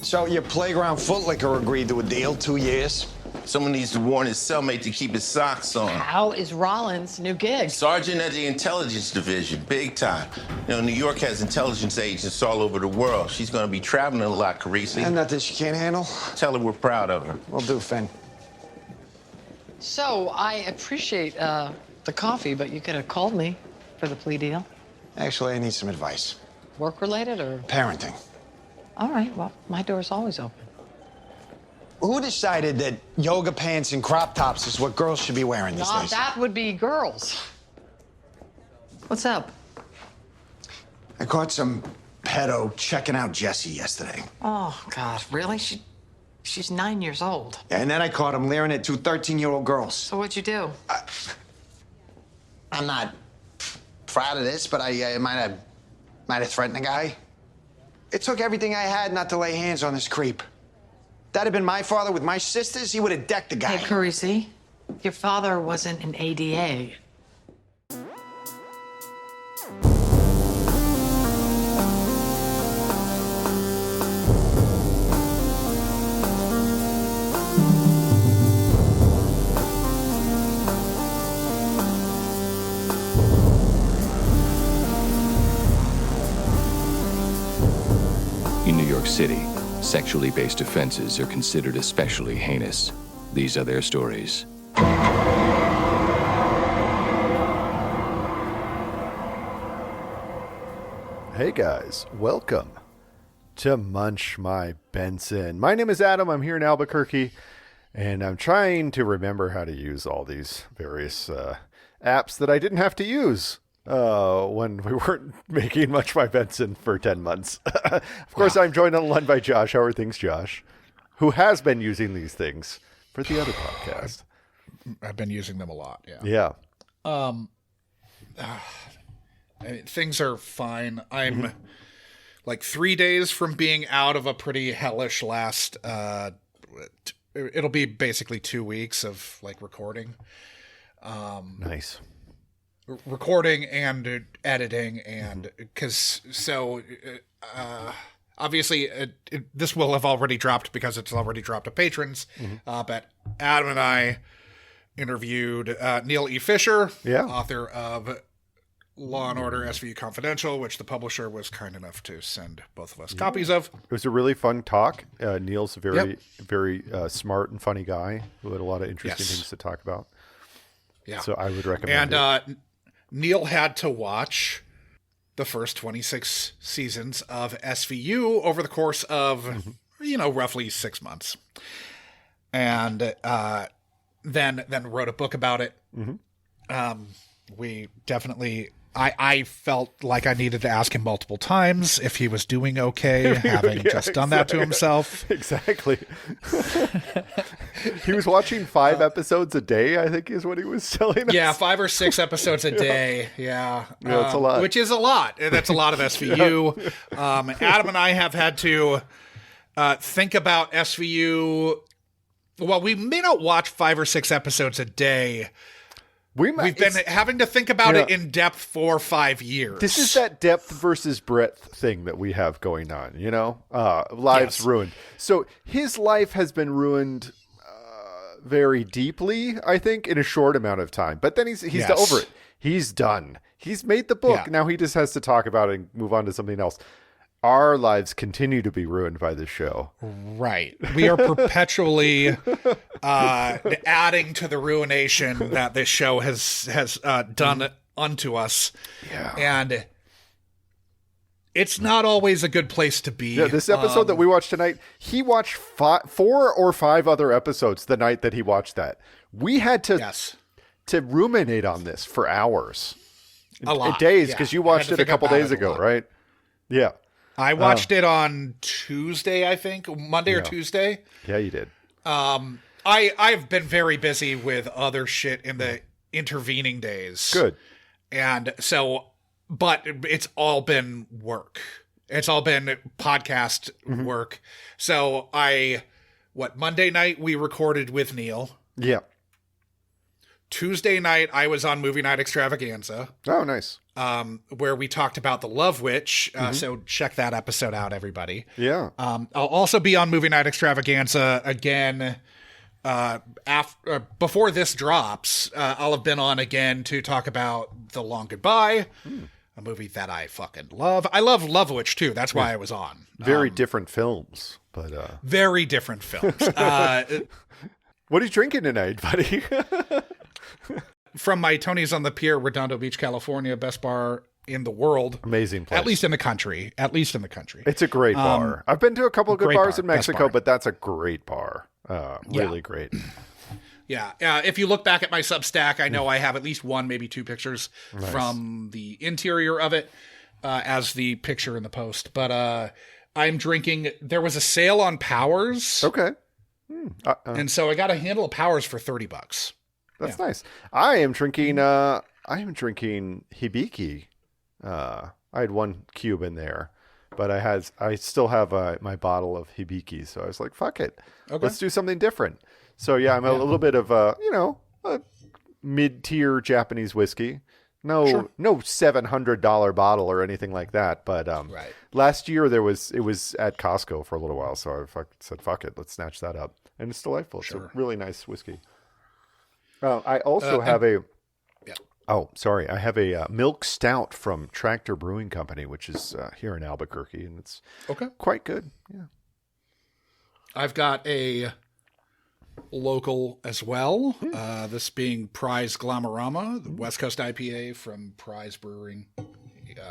So your playground footlicker agreed to a deal, 2 years. Someone needs to warn his cellmate to keep his socks on. How is Rollins' new gig? Sergeant at the intelligence division, big time. You know, New York has intelligence agents all over the world. She's gonna be traveling a lot, Carisi. And nothing she can't handle? Tell her we're proud of her. Will do, Finn. So, I appreciate the coffee, but you could have called me for the plea deal. Actually, I need some advice. Work-related or? Parenting. All right, well, my door's always open. Who decided that yoga pants and crop tops is what girls should be wearing these days? That would be girls. What's up? I caught some pedo checking out Jessie yesterday. Oh, God, really? She's 9 years old. And then I caught him leering at two 13-year-old girls. So what'd you do? I'm not proud of this, but I might have threatened the guy. It took everything I had not to lay hands on this creep. That had been my father with my sisters, he would have decked the guy. Hey, Carisi, your father wasn't an ADA. In New York City, sexually based offenses are considered especially heinous. These are their stories. Hey guys, welcome to Munch My Benson. My name is Adam, I'm here in Albuquerque, and I'm trying to remember how to use all these various apps that I didn't have to use when we weren't making Munch My Benson for 10 months. Of course, I'm joined on the line by Josh. How are things, Josh? Who has been using these things for the other podcast. I've been using them a lot, yeah. Yeah. I mean, things are fine. I'm like 3 days from being out of a pretty hellish last, it'll be basically 2 weeks of like recording. Nice. Recording and editing, and because obviously this will have already dropped because it's already dropped to patrons. But Adam and I interviewed Neil E. Fisher, author of Law and Order SVU Confidential, which the publisher was kind enough to send both of us copies of. It was a really fun talk. Neil's a very smart and funny guy who had a lot of interesting things to talk about. Yeah. So I would recommend it. And Neil had to watch the first 26 seasons of SVU over the course of, roughly 6 months. And then wrote a book about it. We definitely... I felt like I needed to ask him multiple times if he was doing okay, having just done that to himself. Exactly. He was watching 5 episodes a day, I think is what he was telling us. Yeah, 5 or 6 episodes a day. Yeah. That's a lot. Which is a lot. That's a lot of SVU. Adam and I have had to think about SVU. Well, we may not watch 5 or 6 episodes a day. We've been having to think about it in depth for 5 years. This is that depth versus breadth thing that we have going on, lives ruined. So his life has been ruined very deeply, I think, in a short amount of time. But then he's over it. He's done. He's made the book. Yeah. Now he just has to talk about it and move on to something else. Our lives continue to be ruined by this show. Right. We are perpetually adding to the ruination that this show has done unto us. Yeah. And it's not always a good place to be. Yeah, this episode that we watched tonight, he watched 4 or 5 other episodes the night that he watched that. We had to ruminate on this for hours. A lot. Days, because you watched it a couple days ago, right? Yeah. I watched it on Tuesday, I think, Monday or Tuesday. Yeah, you did. I've been very busy with other shit in the intervening days. Good. And so, but it's all been work. It's all been podcast work. So Monday night we recorded with Neil. Yeah. Tuesday night I was on Movie Night Extravaganza. Oh, nice. where we talked about the Love Witch. So check that episode out, everybody. Yeah. I'll also be on Movie Night Extravaganza again before this drops. I'll have been on again to talk about The Long Goodbye, a movie that I fucking love. I love Love Witch too. That's why I was on. Very different films, but very different films. what are you drinking tonight, buddy? From my Tony's on the Pier, Redondo Beach, California, best bar in the world. Amazing place. At least in the country. It's a great bar. I've been to a couple of good bars in Mexico, bar. but that's a great bar. Really great. Yeah. If you look back at my Substack, I know I have at least one, maybe two pictures from the interior of it as the picture in the post. But I'm drinking. There was a sale on Powers. Okay. And so I got a handle of Powers for $30. That's nice. I am drinking Hibiki. I had one cube in there, but I still have my bottle of Hibiki, so I was like, fuck it. Okay. Let's do something different. So yeah, I'm a little bit of a mid-tier Japanese whiskey. No $700 bottle or anything like that, but last year it was at Costco for a little while, so I said fuck it, let's snatch that up. And it's delightful. Sure. It's a really nice whiskey. I also have I have a milk stout from Tractor Brewing Company, which is here in Albuquerque, and it's quite good. Yeah. I've got a local as well. This being Prize Glamorama, the West Coast IPA from Prize Brewing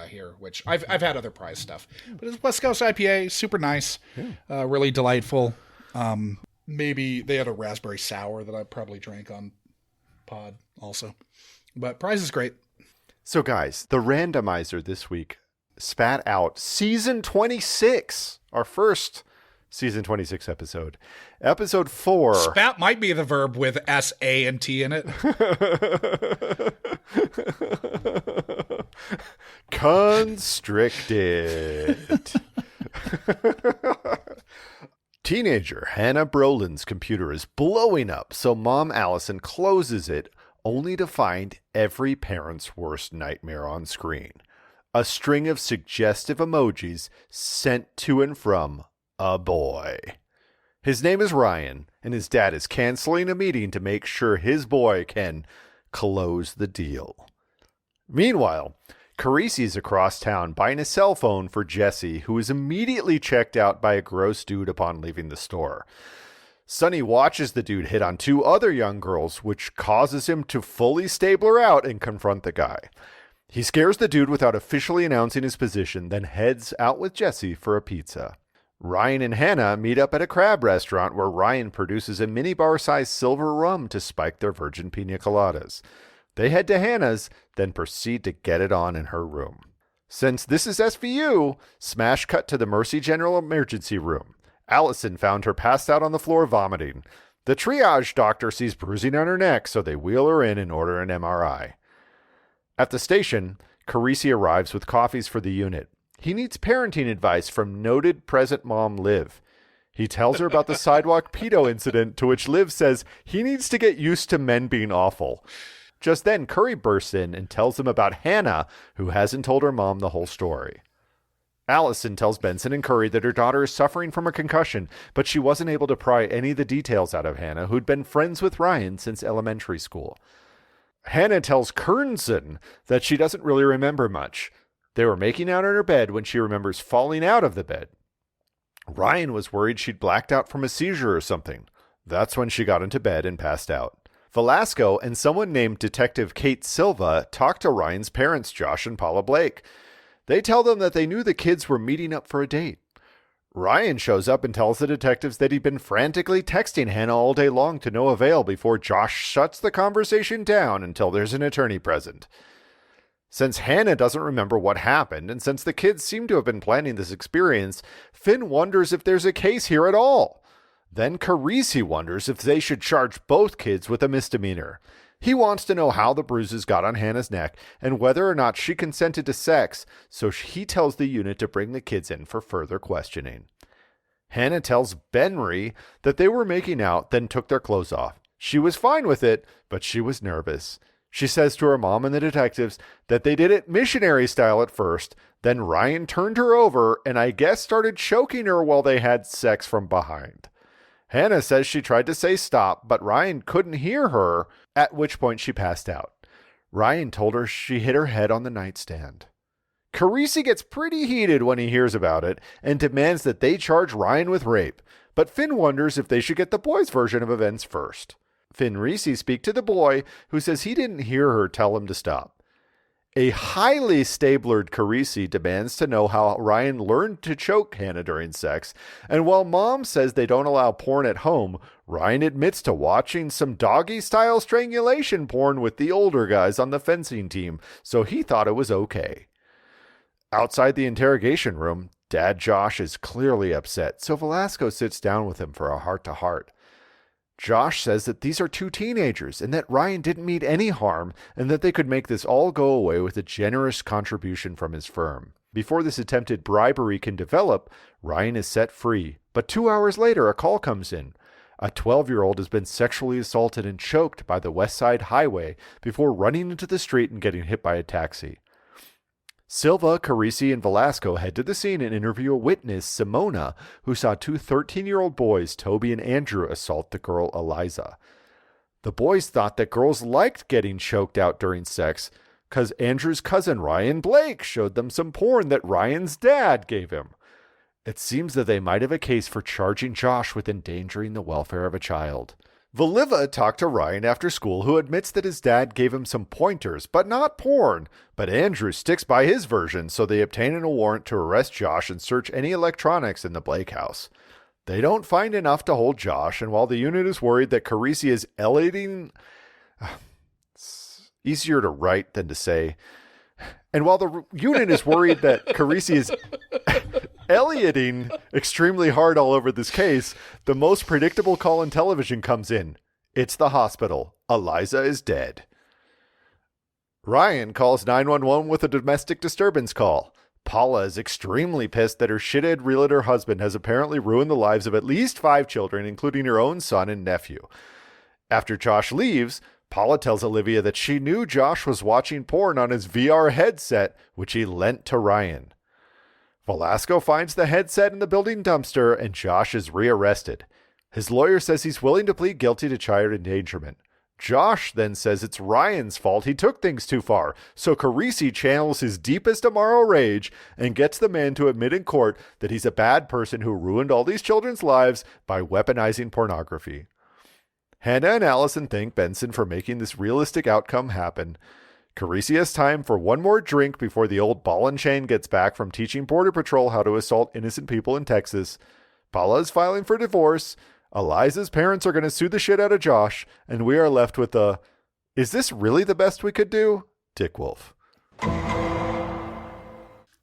here, which I've had other Prize stuff, but it's West Coast IPA, super nice, really delightful. Maybe they had a raspberry sour that I probably drank on pod also, but Prize is great. So guys, the randomizer this week spat out season 26, our first season 26 episode 4. Spat might be the verb with S, A, and T in it. Constricted. Teenager Hannah Brolin's computer is blowing up, so Mom Allison closes it, only to find every parent's worst nightmare on screen. A string of suggestive emojis sent to and from a boy. His name is Ryan, and his dad is canceling a meeting to make sure his boy can close the deal. Meanwhile, Carisi's across town buying a cell phone for Jesse, who is immediately checked out by a gross dude upon leaving the store. Sonny watches the dude hit on 2 other young girls, which causes him to fully stable her out and confront the guy. He scares the dude without officially announcing his position, then heads out with Jesse for a pizza. Ryan and Hannah meet up at a crab restaurant where Ryan produces a minibar-sized silver rum to spike their virgin pina coladas. They head to Hannah's, then proceed to get it on in her room. Since this is SVU, smash cut to the Mercy General emergency room. Allison found her passed out on the floor vomiting. The triage doctor sees bruising on her neck, so they wheel her in and order an MRI. At the station, Carisi arrives with coffees for the unit. He needs parenting advice from noted present mom Liv. He tells her about the sidewalk pedo incident, to which Liv says he needs to get used to men being awful. Just then, Curry bursts in and tells him about Hannah, who hasn't told her mom the whole story. Allison tells Benson and Curry that her daughter is suffering from a concussion, but she wasn't able to pry any of the details out of Hannah, who'd been friends with Ryan since elementary school. Hannah tells Kernson that she doesn't really remember much. They were making out in her bed when she remembers falling out of the bed. Ryan was worried she'd blacked out from a seizure or something. That's when she got into bed and passed out. Velasco and someone named Detective Kate Silva talk to Ryan's parents, Josh and Paula Blake. They tell them that they knew the kids were meeting up for a date. Ryan shows up and tells the detectives that he'd been frantically texting Hannah all day long to no avail before Josh shuts the conversation down until there's an attorney present. Since Hannah doesn't remember what happened, and since the kids seem to have been planning this experience, Finn wonders if there's a case here at all. Then Carisi wonders if they should charge both kids with a misdemeanor. He wants to know how the bruises got on Hannah's neck and whether or not she consented to sex, so he tells the unit to bring the kids in for further questioning. Hannah tells Benry that they were making out, then took their clothes off. She was fine with it, but she was nervous. She says to her mom and the detectives that they did it missionary style at first, then Ryan turned her over and I guess started choking her while they had sex from behind. Hannah says she tried to say stop, but Ryan couldn't hear her, at which point she passed out. Ryan told her she hit her head on the nightstand. Carisi gets pretty heated when he hears about it and demands that they charge Ryan with rape, but Finn wonders if they should get the boys' version of events first. Finn Reese speaks to the boy, who says he didn't hear her tell him to stop. A highly stablered Carisi demands to know how Ryan learned to choke Hannah during sex, and while Mom says they don't allow porn at home, Ryan admits to watching some doggy-style strangulation porn with the older guys on the fencing team, so he thought it was okay. Outside the interrogation room, Dad Josh is clearly upset, so Velasco sits down with him for a heart-to-heart. Josh says that these are two teenagers and that Ryan didn't mean any harm and that they could make this all go away with a generous contribution from his firm. Before this attempted bribery can develop, Ryan is set free. But 2 hours later, a call comes in. A 12-year-old has been sexually assaulted and choked by the West Side Highway before running into the street and getting hit by a taxi. Silva, Carisi, and Velasco head to the scene and interview a witness, Simona, who saw two 13-year-old boys, Toby and Andrew, assault the girl Eliza. The boys thought that girls liked getting choked out during sex because Andrew's cousin Ryan Blake showed them some porn that Ryan's dad gave him. It seems that they might have a case for charging Josh with endangering the welfare of a child. Valiva talked to Ryan after school, who admits that his dad gave him some pointers, but not porn. But Andrew sticks by his version, so they obtain a warrant to arrest Josh and search any electronics in the Blake house. They don't find enough to hold Josh, and while the unit is worried that Carisi is it's easier to write than to say. And while the unit is worried that Carisi is Ellioting extremely hard all over this case, the most predictable call in television comes in. It's the hospital. Eliza is dead. Ryan calls 911 with a domestic disturbance call. Paula is extremely pissed that her shithead realtor husband has apparently ruined the lives of at least 5 children, including her own son and nephew. After Josh leaves, Paula tells Olivia that she knew Josh was watching porn on his VR headset, which he lent to Ryan. Velasco finds the headset in the building dumpster, and Josh is rearrested. His lawyer says he's willing to plead guilty to child endangerment. Josh then says it's Ryan's fault he took things too far, so Carisi channels his deepest immoral rage and gets the man to admit in court that he's a bad person who ruined all these children's lives by weaponizing pornography. Hannah and Allison thank Benson for making this realistic outcome happen. Carisi has time for one more drink before the old ball and chain gets back from teaching Border Patrol how to assault innocent people in Texas. Paula is filing for divorce. Eliza's parents are going to sue the shit out of Josh. And we are left with a, is this really the best we could do? Dick Wolf.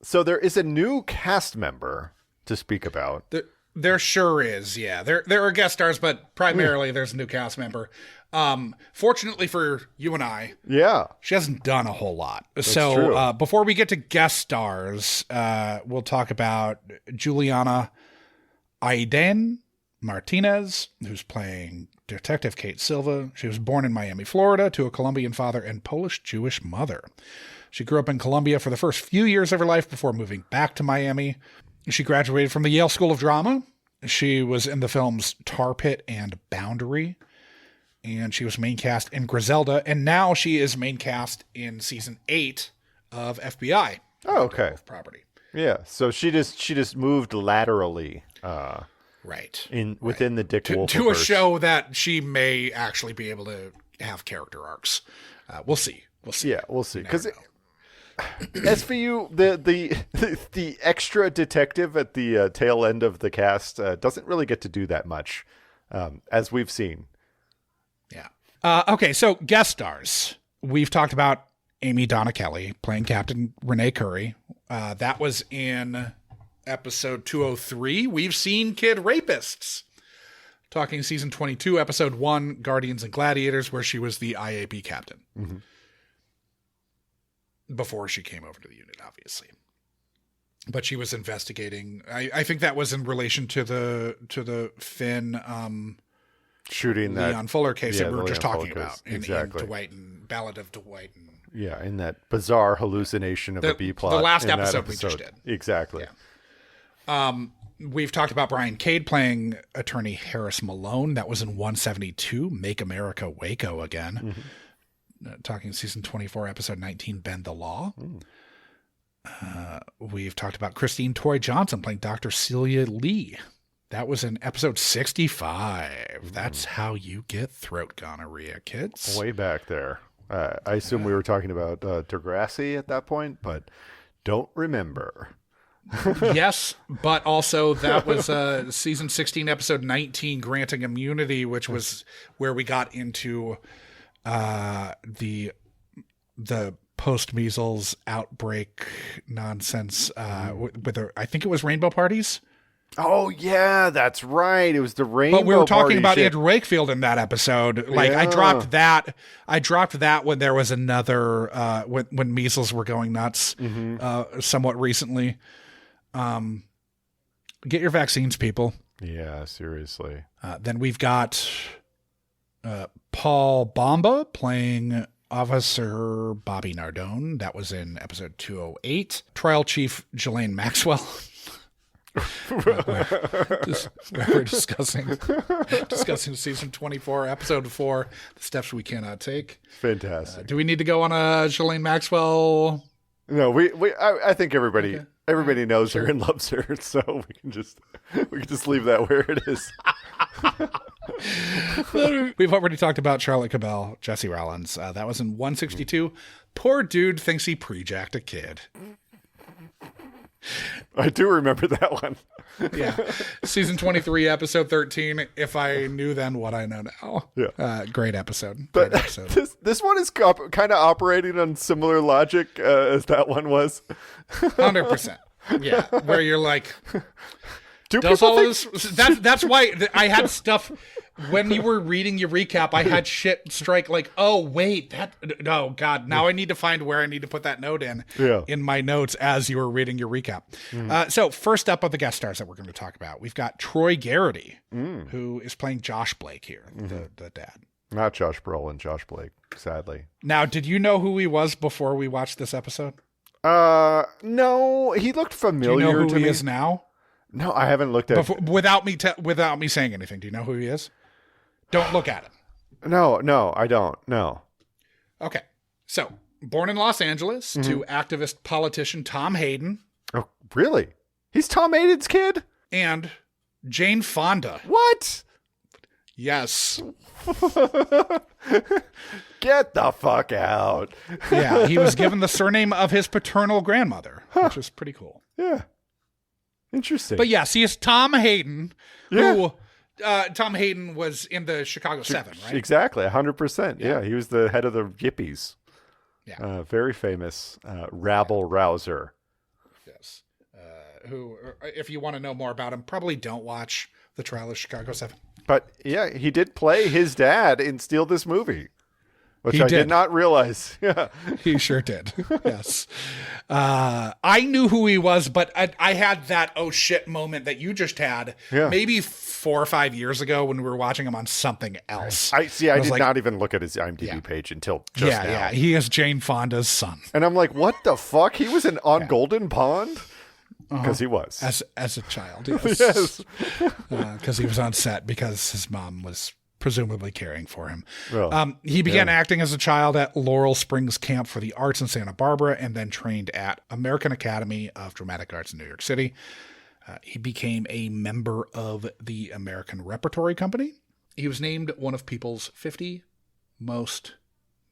So there is a new cast member to speak about. There sure is, yeah. There are guest stars, but primarily there's a new cast member. Fortunately for you and I, yeah, she hasn't done a whole lot. That's so true. Before we get to guest stars, we'll talk about Juliana Aiden Martinez, who's playing Detective Kate Silva. She was born in Miami, Florida, to a Colombian father and Polish-Jewish mother. She grew up in Colombia for the first few years of her life before moving back to Miami. She graduated from the Yale School of Drama. She was in the films Tar Pit and Boundary. And she was main cast in Griselda. And now she is main cast in season 8 of FBI. Oh, okay. Property. Yeah. So she just moved laterally. Right. Within the Dick Wolf to a show that she may actually be able to have character arcs. We'll see. Yeah, we'll see. Because SVU, the extra detective at the tail end of the cast doesn't really get to do that much, as we've seen. Yeah. Okay, so guest stars. We've talked about Amy Donna Kelly playing Captain Renee Curry. That was in episode 203. We've seen Kid Rapists. Talking season 22, episode 1, Guardians and Gladiators, where she was the IAB captain. Mm-hmm. Before she came over to the unit, obviously. But she was investigating. I think that was in relation to the Finn shooting that Leon Fuller case that we were just talking about in exactly. Dwight and Ballad of Dwight. And Yeah, in that bizarre hallucination of a B plot. The last in that episode we just did. Exactly. Yeah. We've talked about Brian Cade playing attorney Harris Malone. That was in 172, Make America Waco Again. Talking season 24, episode 19, Bend the Law. We've talked about Christine Toy Johnson playing Dr. Celia Lee. That was in episode 65. That's how you get throat gonorrhea, kids. Way back there. I assume we were talking about Degrassi at that point, but don't remember. Yes, but also that was season 16, episode 19, Granting Immunity, which was where we got into the post-measles outbreak nonsense with I think it was rainbow parties. Oh, yeah, that's right. It was the rainbow But we were talking about shit. Andrew Wakefield in that episode. Like, Yeah. I dropped that when there was another, when measles were going nuts, somewhat recently. Get your vaccines, people. Yeah, seriously. Then we've got Paul Bomba playing Officer Bobby Nardone. That was in episode 208. Trial Chief Ghislaine Maxwell. We're discussing season 24, episode 4, the steps we cannot take. Fantastic. Do we need to go on a Ghislaine Maxwell? No, I think everybody knows her and loves her, so we can just leave that where it is. We've already talked about Charlotte Cabell, Jesse Rollins. That was in 162. Poor dude thinks he pre-jacked a kid. I do remember that one. Yeah. Season 23, episode 13. If I knew then what I know now. Yeah. Great episode. But Great episode. this one is kind of operating on similar logic as that one was. 100%. Yeah. Where you're like, Do does people all think... this, that's why I had stuff when you were reading your recap. I had shit strike like, oh wait, no, God, now I need to find where I need to put that note in my notes as you were reading your recap. So first up of the guest stars that we're going to talk about, we've got Troy Garrity, who is playing Josh Blake here, the dad. Not Josh Brolin, Josh Blake, sadly. Now, did you know who he was before we watched this episode? No, he looked familiar Do you know who to he me. is now? No, I haven't looked at it. Without me saying anything, do you know who he is? Don't look at him. No, I don't. No. Okay. So, born in Los Angeles to activist politician Tom Hayden. Oh, really? He's Tom Hayden's kid? And Jane Fonda. What? Yes. Get the fuck out. Yeah, he was given the surname of his paternal grandmother, which is pretty cool. Yeah. Interesting. But yes, he is Tom Hayden, who Tom Hayden was in the Chicago 7, right? Exactly, 100%. Yeah, he was the head of the Yippies. Yeah. Very famous rabble rouser. Yes. Who, if you want to know more about him, probably don't watch The Trial of Chicago 7. But yeah, he did play his dad in Steal This Movie, which I did not realize. Yeah, he sure did. Yes. I knew who he was, but I had that oh shit moment that you just had maybe 4 or 5 years ago when we were watching him on something else. I did not even look at his IMDb page until just now. Yeah, he is Jane Fonda's son. And I'm like, what the fuck? He was on Golden Pond? Because he was. As a child, yes. Yes. Because he was on set because his mom was presumably caring for him. Well, he began acting as a child at Laurel Springs Camp for the Arts in Santa Barbara and then trained at American Academy of Dramatic Arts in New York City. He became a member of the American Repertory Company. He was named one of People's 50 most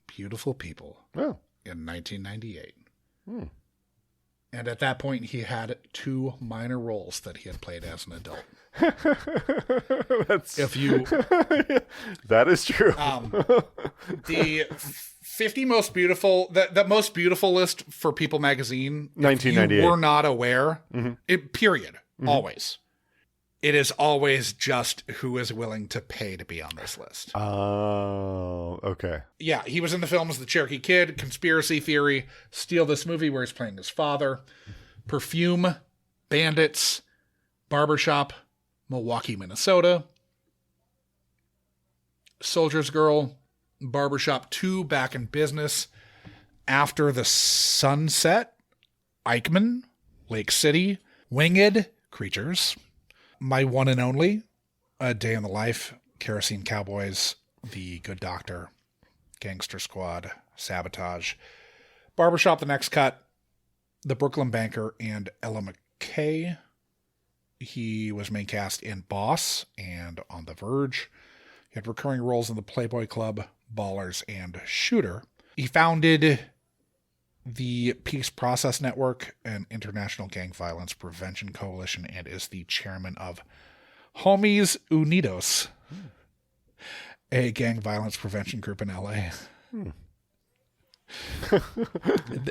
beautiful people in 1998. And at that point, he had 2 minor roles that he had played as an adult. That is true. The 50 most beautiful, the most beautiful list for People magazine, 1998. If you were not aware, period, always. It is always just who is willing to pay to be on this list. Oh, okay. Yeah, he was in the films The Cherokee Kid, Conspiracy Theory, Steal This Movie, where he's playing his father, Perfume, Bandits, Barbershop, Milwaukee, Minnesota, Soldier's Girl, Barbershop 2 back in business. After the Sunset, Eichmann, Lake City, Winged Creatures, My One and Only, A Day in the Life, Kerosene Cowboys, The Good Doctor, Gangster Squad, Sabotage, Barbershop, The Next Cut, The Brooklyn Banker, and Ella McKay. He was main cast in Boss and On the Verge. He had recurring roles in The Playboy Club, Ballers, and Shooter. He founded the Peace Process Network, an international gang violence prevention coalition, and is the chairman of Homies Unidos, a gang violence prevention group in LA.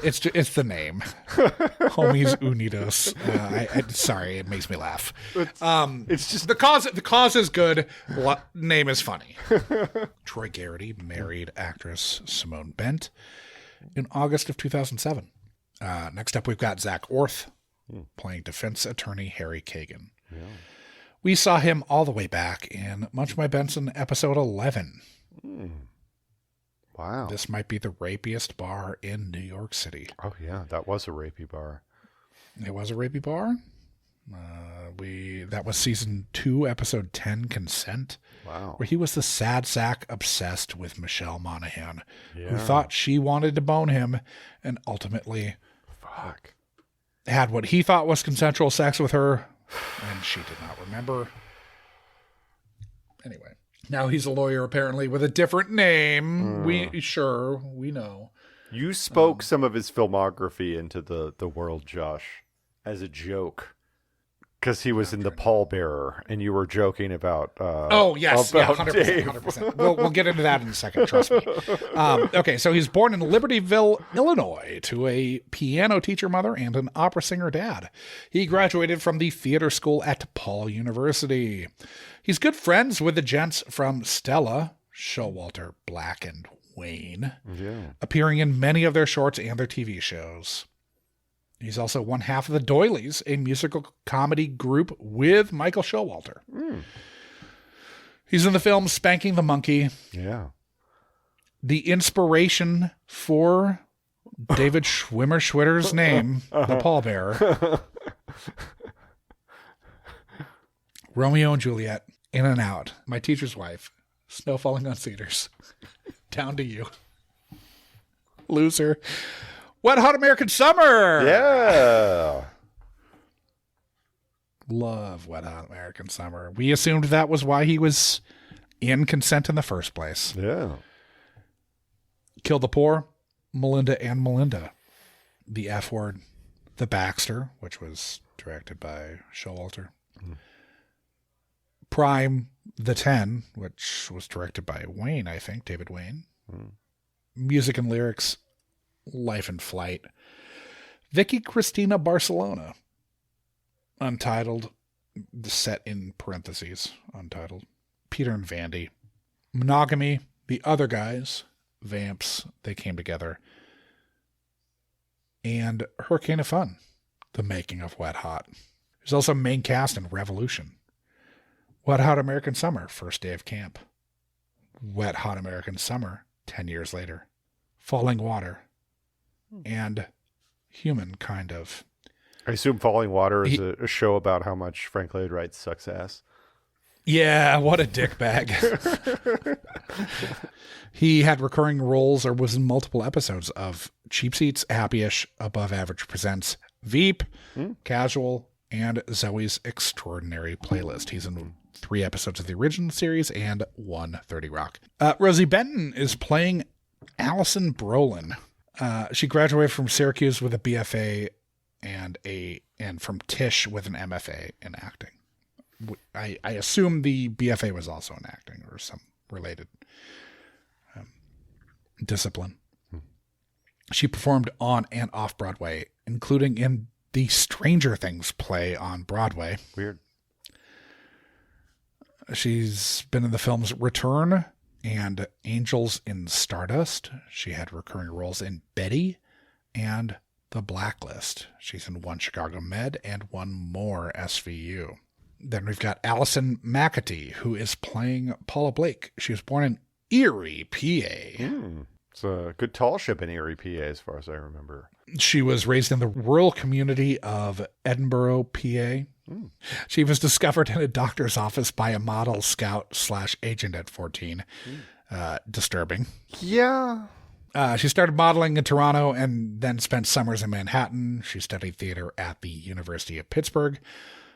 It's the name, Homies Unidos. Sorry, it makes me laugh. It's just the cause is good. Name is funny. Troy Garrity married actress Simone Bent in August of 2007. Next up, we've got Zach Orth playing defense attorney Harry Kagan. Yeah. We saw him all the way back in Munch My Benson episode 11. Wow. This might be the rapiest bar in New York City. Oh, yeah. That was a rapey bar. It was a rapey bar? That was season 2, episode 10, Consent. Wow. Where he was the sad sack obsessed with Michelle Monaghan, who thought she wanted to bone him and ultimately had what he thought was consensual sex with her, and she did not remember. Anyway. Now he's a lawyer, apparently, with a different name. We know. You spoke some of his filmography into the world, Josh, as a joke. Because he was in The Pallbearer, and you were joking about yes, about 100%, Dave. 100%. We'll get into that in a second, trust me. Okay, so he's born in Libertyville, Illinois, to a piano teacher mother and an opera singer dad. He graduated from the theater school at Paul University. He's good friends with the gents from Stella, Showalter, Black, and Wayne, appearing in many of their shorts and their TV shows. He's also one half of the Doilies, a musical comedy group with Michael Showalter. He's in the film Spanking the Monkey. Yeah. The inspiration for David Schwimmer's name, the pallbearer. Romeo and Juliet, In and Out, My Teacher's Wife, Snow Falling on Cedars, Down to You, Loser, Wet Hot American Summer. Yeah. Love Wet Hot American Summer. We assumed that was why he was in Consent in the first place. Yeah. Kill the Poor, Melinda and Melinda, The F Word, The Baxter, which was directed by Showalter. Prime, The 10, which was directed by Wayne, I think, David Wayne. Music and lyrics, Life and Flight. Vicky Cristina Barcelona. Untitled, set in parentheses, untitled. Peter and Vandy. Monogamy, The Other Guys, Vamps, They Came Together. And Hurricane of Fun, The Making of Wet Hot. There's also main cast in Revolution. Wet Hot American Summer, First Day of Camp. Wet Hot American Summer, 10 years later. Falling Water. And Human, kind of. I assume Falling Water is a show about how much Frank Lloyd Wright sucks ass. Yeah, what a dickbag. He had recurring roles or was in multiple episodes of Cheap Seats, Happy-ish, Above Average Presents, Veep, Casual, and Zoe's Extraordinary Playlist. He's in 3 episodes of the original series and 1 30 Rock. Rosie Benton is playing Allison Brolin. She graduated from Syracuse with a BFA and from Tisch with an MFA in acting. I assume the BFA was also in acting or some related discipline. She performed on and off Broadway, including in the Stranger Things play on Broadway. Weird. She's been in the films Return and Angels in Stardust. She had recurring roles in Betty and The Blacklist. She's in 1 Chicago Med and 1 more SVU. Then we've got Allison McAtee, who is playing Paula Blake. She was born in Erie, PA. It's a good tall ship in Erie, PA, as far as I remember. She was raised in the rural community of Edinburgh, PA. She was discovered in a doctor's office by a model scout/agent at 14. Disturbing. Yeah. She started modeling in Toronto and then spent summers in Manhattan. She studied theater at the University of Pittsburgh.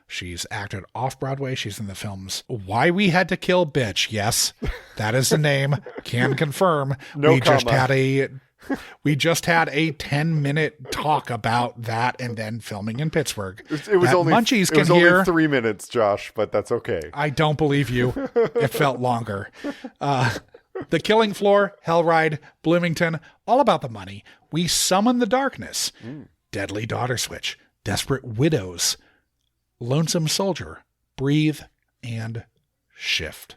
She's acted off-Broadway. She's in the films Why We Had to Kill Bitch. Yes, that is the name. Can confirm. No we comma. just had a 10-minute talk about that and then filming in Pittsburgh. It was only Munchies it was can hear. only 3 minutes, Josh, but that's okay. I don't believe you. It felt longer. The Killing Floor, Hellride, Bloomington, all about the money. We Summon the Darkness, Deadly Daughter Switch, Desperate Widows, Lonesome Soldier, Breathe, and Shift.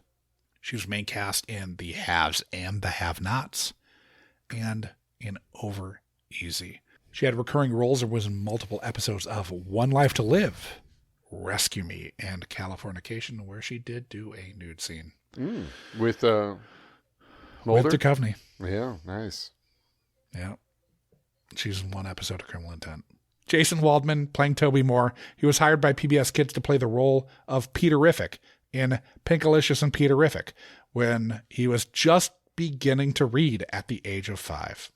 She was main cast in The Haves and the Have-Nots, and in Over Easy. She had recurring roles or was in multiple episodes of One Life to Live, Rescue Me, and Californication, where she did do a nude scene. With Mulder? With Duchovny. Yeah, nice. Yeah. She's in one episode of Criminal Intent. Jason Waldman playing Toby Moore. He was hired by PBS Kids to play the role of Peterific in Pinkalicious and Peterific when he was just beginning to read at the age of 5.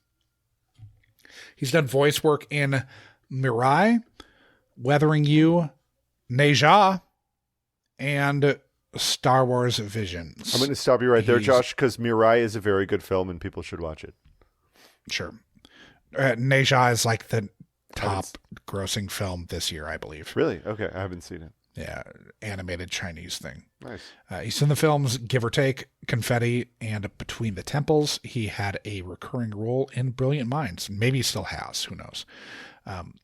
He's done voice work in Mirai, Weathering You, Neja, and Star Wars Visions. I'm going to stop you right there, Josh, because Mirai is a very good film and people should watch it. Sure. Neja is like the top grossing film this year, I believe. Really? Okay, I haven't seen it. Yeah, animated Chinese thing. Nice. He's in the films Give or Take, Confetti, and Between the Temples. He had a recurring role in Brilliant Minds. Maybe he still has. Who knows?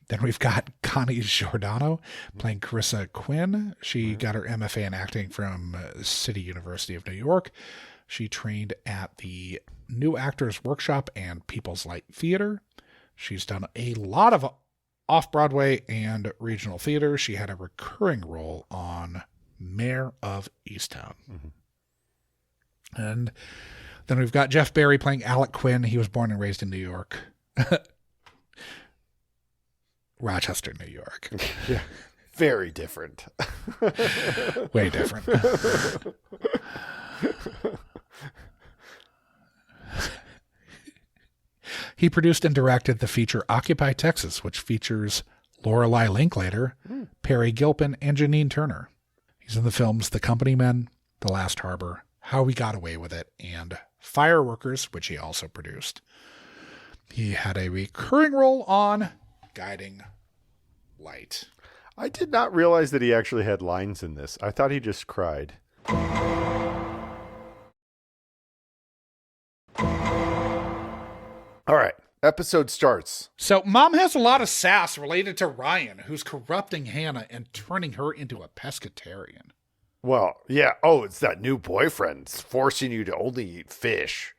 Then we've got Connie Giordano playing Carissa Quinn. She got her MFA in acting from City University of New York. She trained at the New Actors Workshop and People's Light Theater. She's done a lot of off-Broadway and regional theater. She had a recurring role on Mayor of Easttown. And then we've got Jeff Barry playing Alec Quinn. He was born and raised in New York. Rochester, New York. Yeah. Very different. Way different. He produced and directed the feature Occupy Texas, which features Lorelei Linklater, Perry Gilpin, and Janine Turner. He's in the films The Company Men, The Last Harbor, How We Got Away with It, and Fireworkers, which he also produced. He had a recurring role on Guiding Light. I did not realize that he actually had lines in this. I thought he just cried. All right, episode starts. So Mom has a lot of sass related to Ryan, who's corrupting Hannah and turning her into a pescatarian. Well, yeah. Oh, it's that new boyfriend forcing you to only eat fish.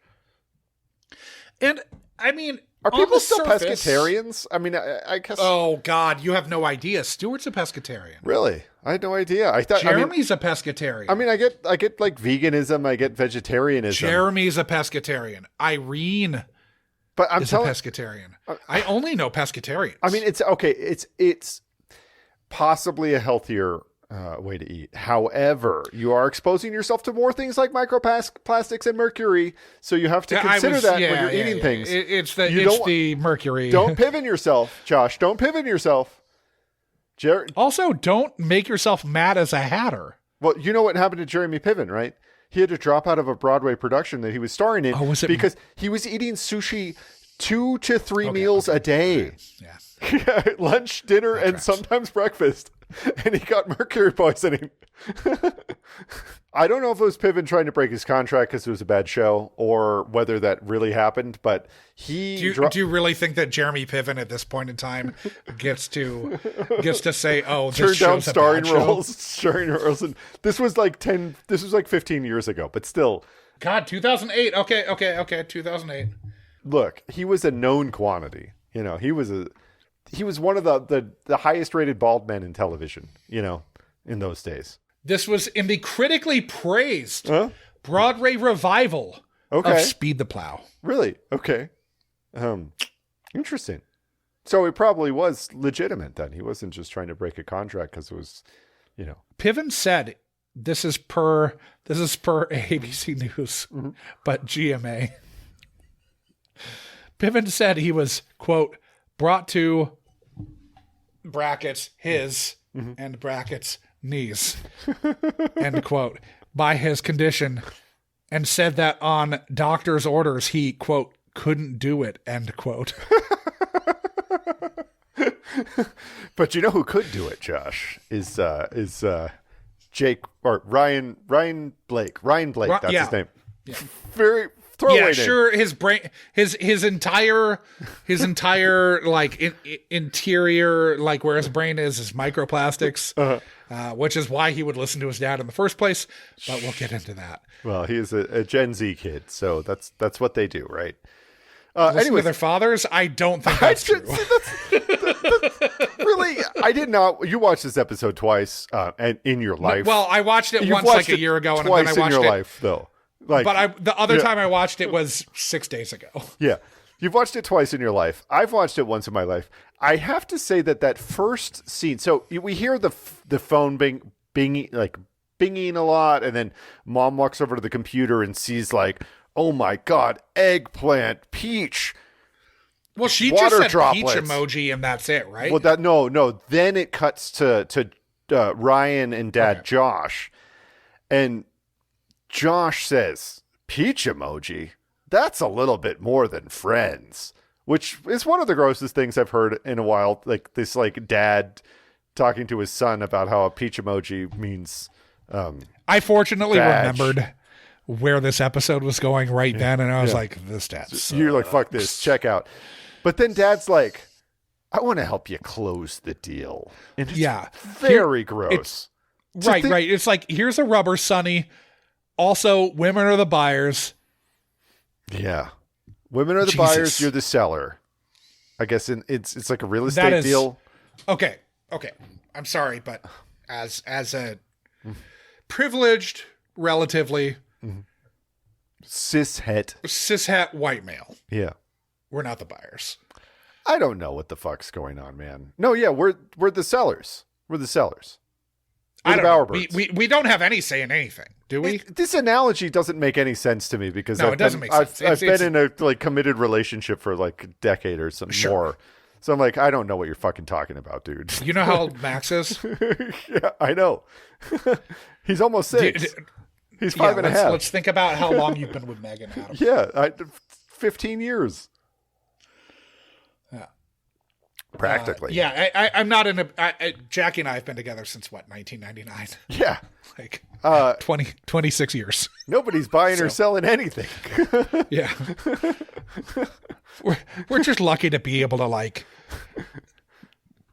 And, I mean, Are on people the still surface- pescatarians? I mean, I guess. Oh, God, you have no idea. Stuart's a pescatarian. Really? I had no idea. I thought Jeremy's a pescatarian. I mean, I get like veganism. I get vegetarianism. Jeremy's a pescatarian. Irene but I'm is telling. a pescatarian. I only know pescatarians. I mean, it's okay. It's possibly a healthier way to eat. However, you are exposing yourself to more things like microplastics and mercury, so you have to consider that when you're eating things. It's the mercury. Don't pivot yourself, Josh. Don't pivot yourself. Also, don't make yourself mad as a hatter. Well, you know what happened to Jeremy Piven, right? He had to drop out of a Broadway production that he was starring in because he was eating sushi 2 to 3 meals a day. Yeah. Lunch, dinner, and sometimes breakfast. And he got mercury poisoning. I don't know if it was Piven trying to break his contract because it was a bad show or whether that really happened, but he... Do you really think that Jeremy Piven at this point in time gets to say, oh, this turned down show's a bad starring roles. And this was like 15 years ago, but still. God, 2008. Okay, 2008. Look, he was a known quantity. You know, he was one of the highest rated bald men in television, you know, in those days. This was in the critically praised Broadway revival Okay. of Speed the Plow. Really? Okay. Interesting. So it probably was legitimate then. He wasn't just trying to break a contract because it was, Piven said this is per ABC News, but GMA. Piven said he was, quote, brought to brackets his and brackets knees, end quote, by his condition, and said that on doctor's orders he, quote, couldn't do it, end quote. But you know who could do it, Josh, is Jake or Ryan Blake. Ryan Blake, that's his name. Yeah. Very throwaway name. Sure. His brain, his entire like interior, like where his brain is microplastics, which is why he would listen to his dad in the first place. But we'll get into that. Well, he is a Gen Z kid, so that's what they do, right? Listen to their fathers. I don't think that's true. Really, I did not. You watched this episode twice, and in your life. Well, I watched it once, like a year ago, and then I watched in your it. Life, though. Like, but the other time I watched it was 6 days ago. Yeah, you've watched it twice in your life. I've watched it once in my life. I have to say that first scene. So we hear the phone binging a lot, and then Mom walks over to the computer and sees like, oh my God, eggplant, peach. Well, she water just said droplets. peach emoji, and that's it, right? Well, no. Then it cuts to Ryan and Dad Josh, and Josh says, "Peach emoji? That's a little bit more than friends," which is one of the grossest things I've heard in a while. Like this, like dad talking to his son about how a peach emoji means. I fortunately badge. remembered where this episode was going right then, and I was like, "This dad sucks." You're like, "Fuck this, check out." But then Dad's like, "I want to help you close the deal," and it's very gross. Right. It's like, here's a rubber, Sonny. Also, women are the buyers. Yeah, women are the buyers. You're the seller. I guess it's like a real estate deal. Okay. I'm sorry, but as a privileged, relatively cishet white male, we're not the buyers. I don't know what the fuck's going on, man. No, yeah, we're the sellers. We're the sellers. I don't know. We don't have any say in anything, do we? This analogy doesn't make any sense to me because it doesn't make sense. I've been in a like committed relationship for like a decade or something more. So I'm like, I don't know what you're fucking talking about, dude. You know how old Max is? Yeah, I know. He's almost 6. He's 5 and a half. Let's think about how long you've been with Megan, Adam. Yeah, 15 years. Yeah. Practically. I'm not in a... Jackie and I have been together since, 1999? Yeah. Like 26 years. Nobody's buying or selling anything. Yeah. We're just lucky to be able to, like,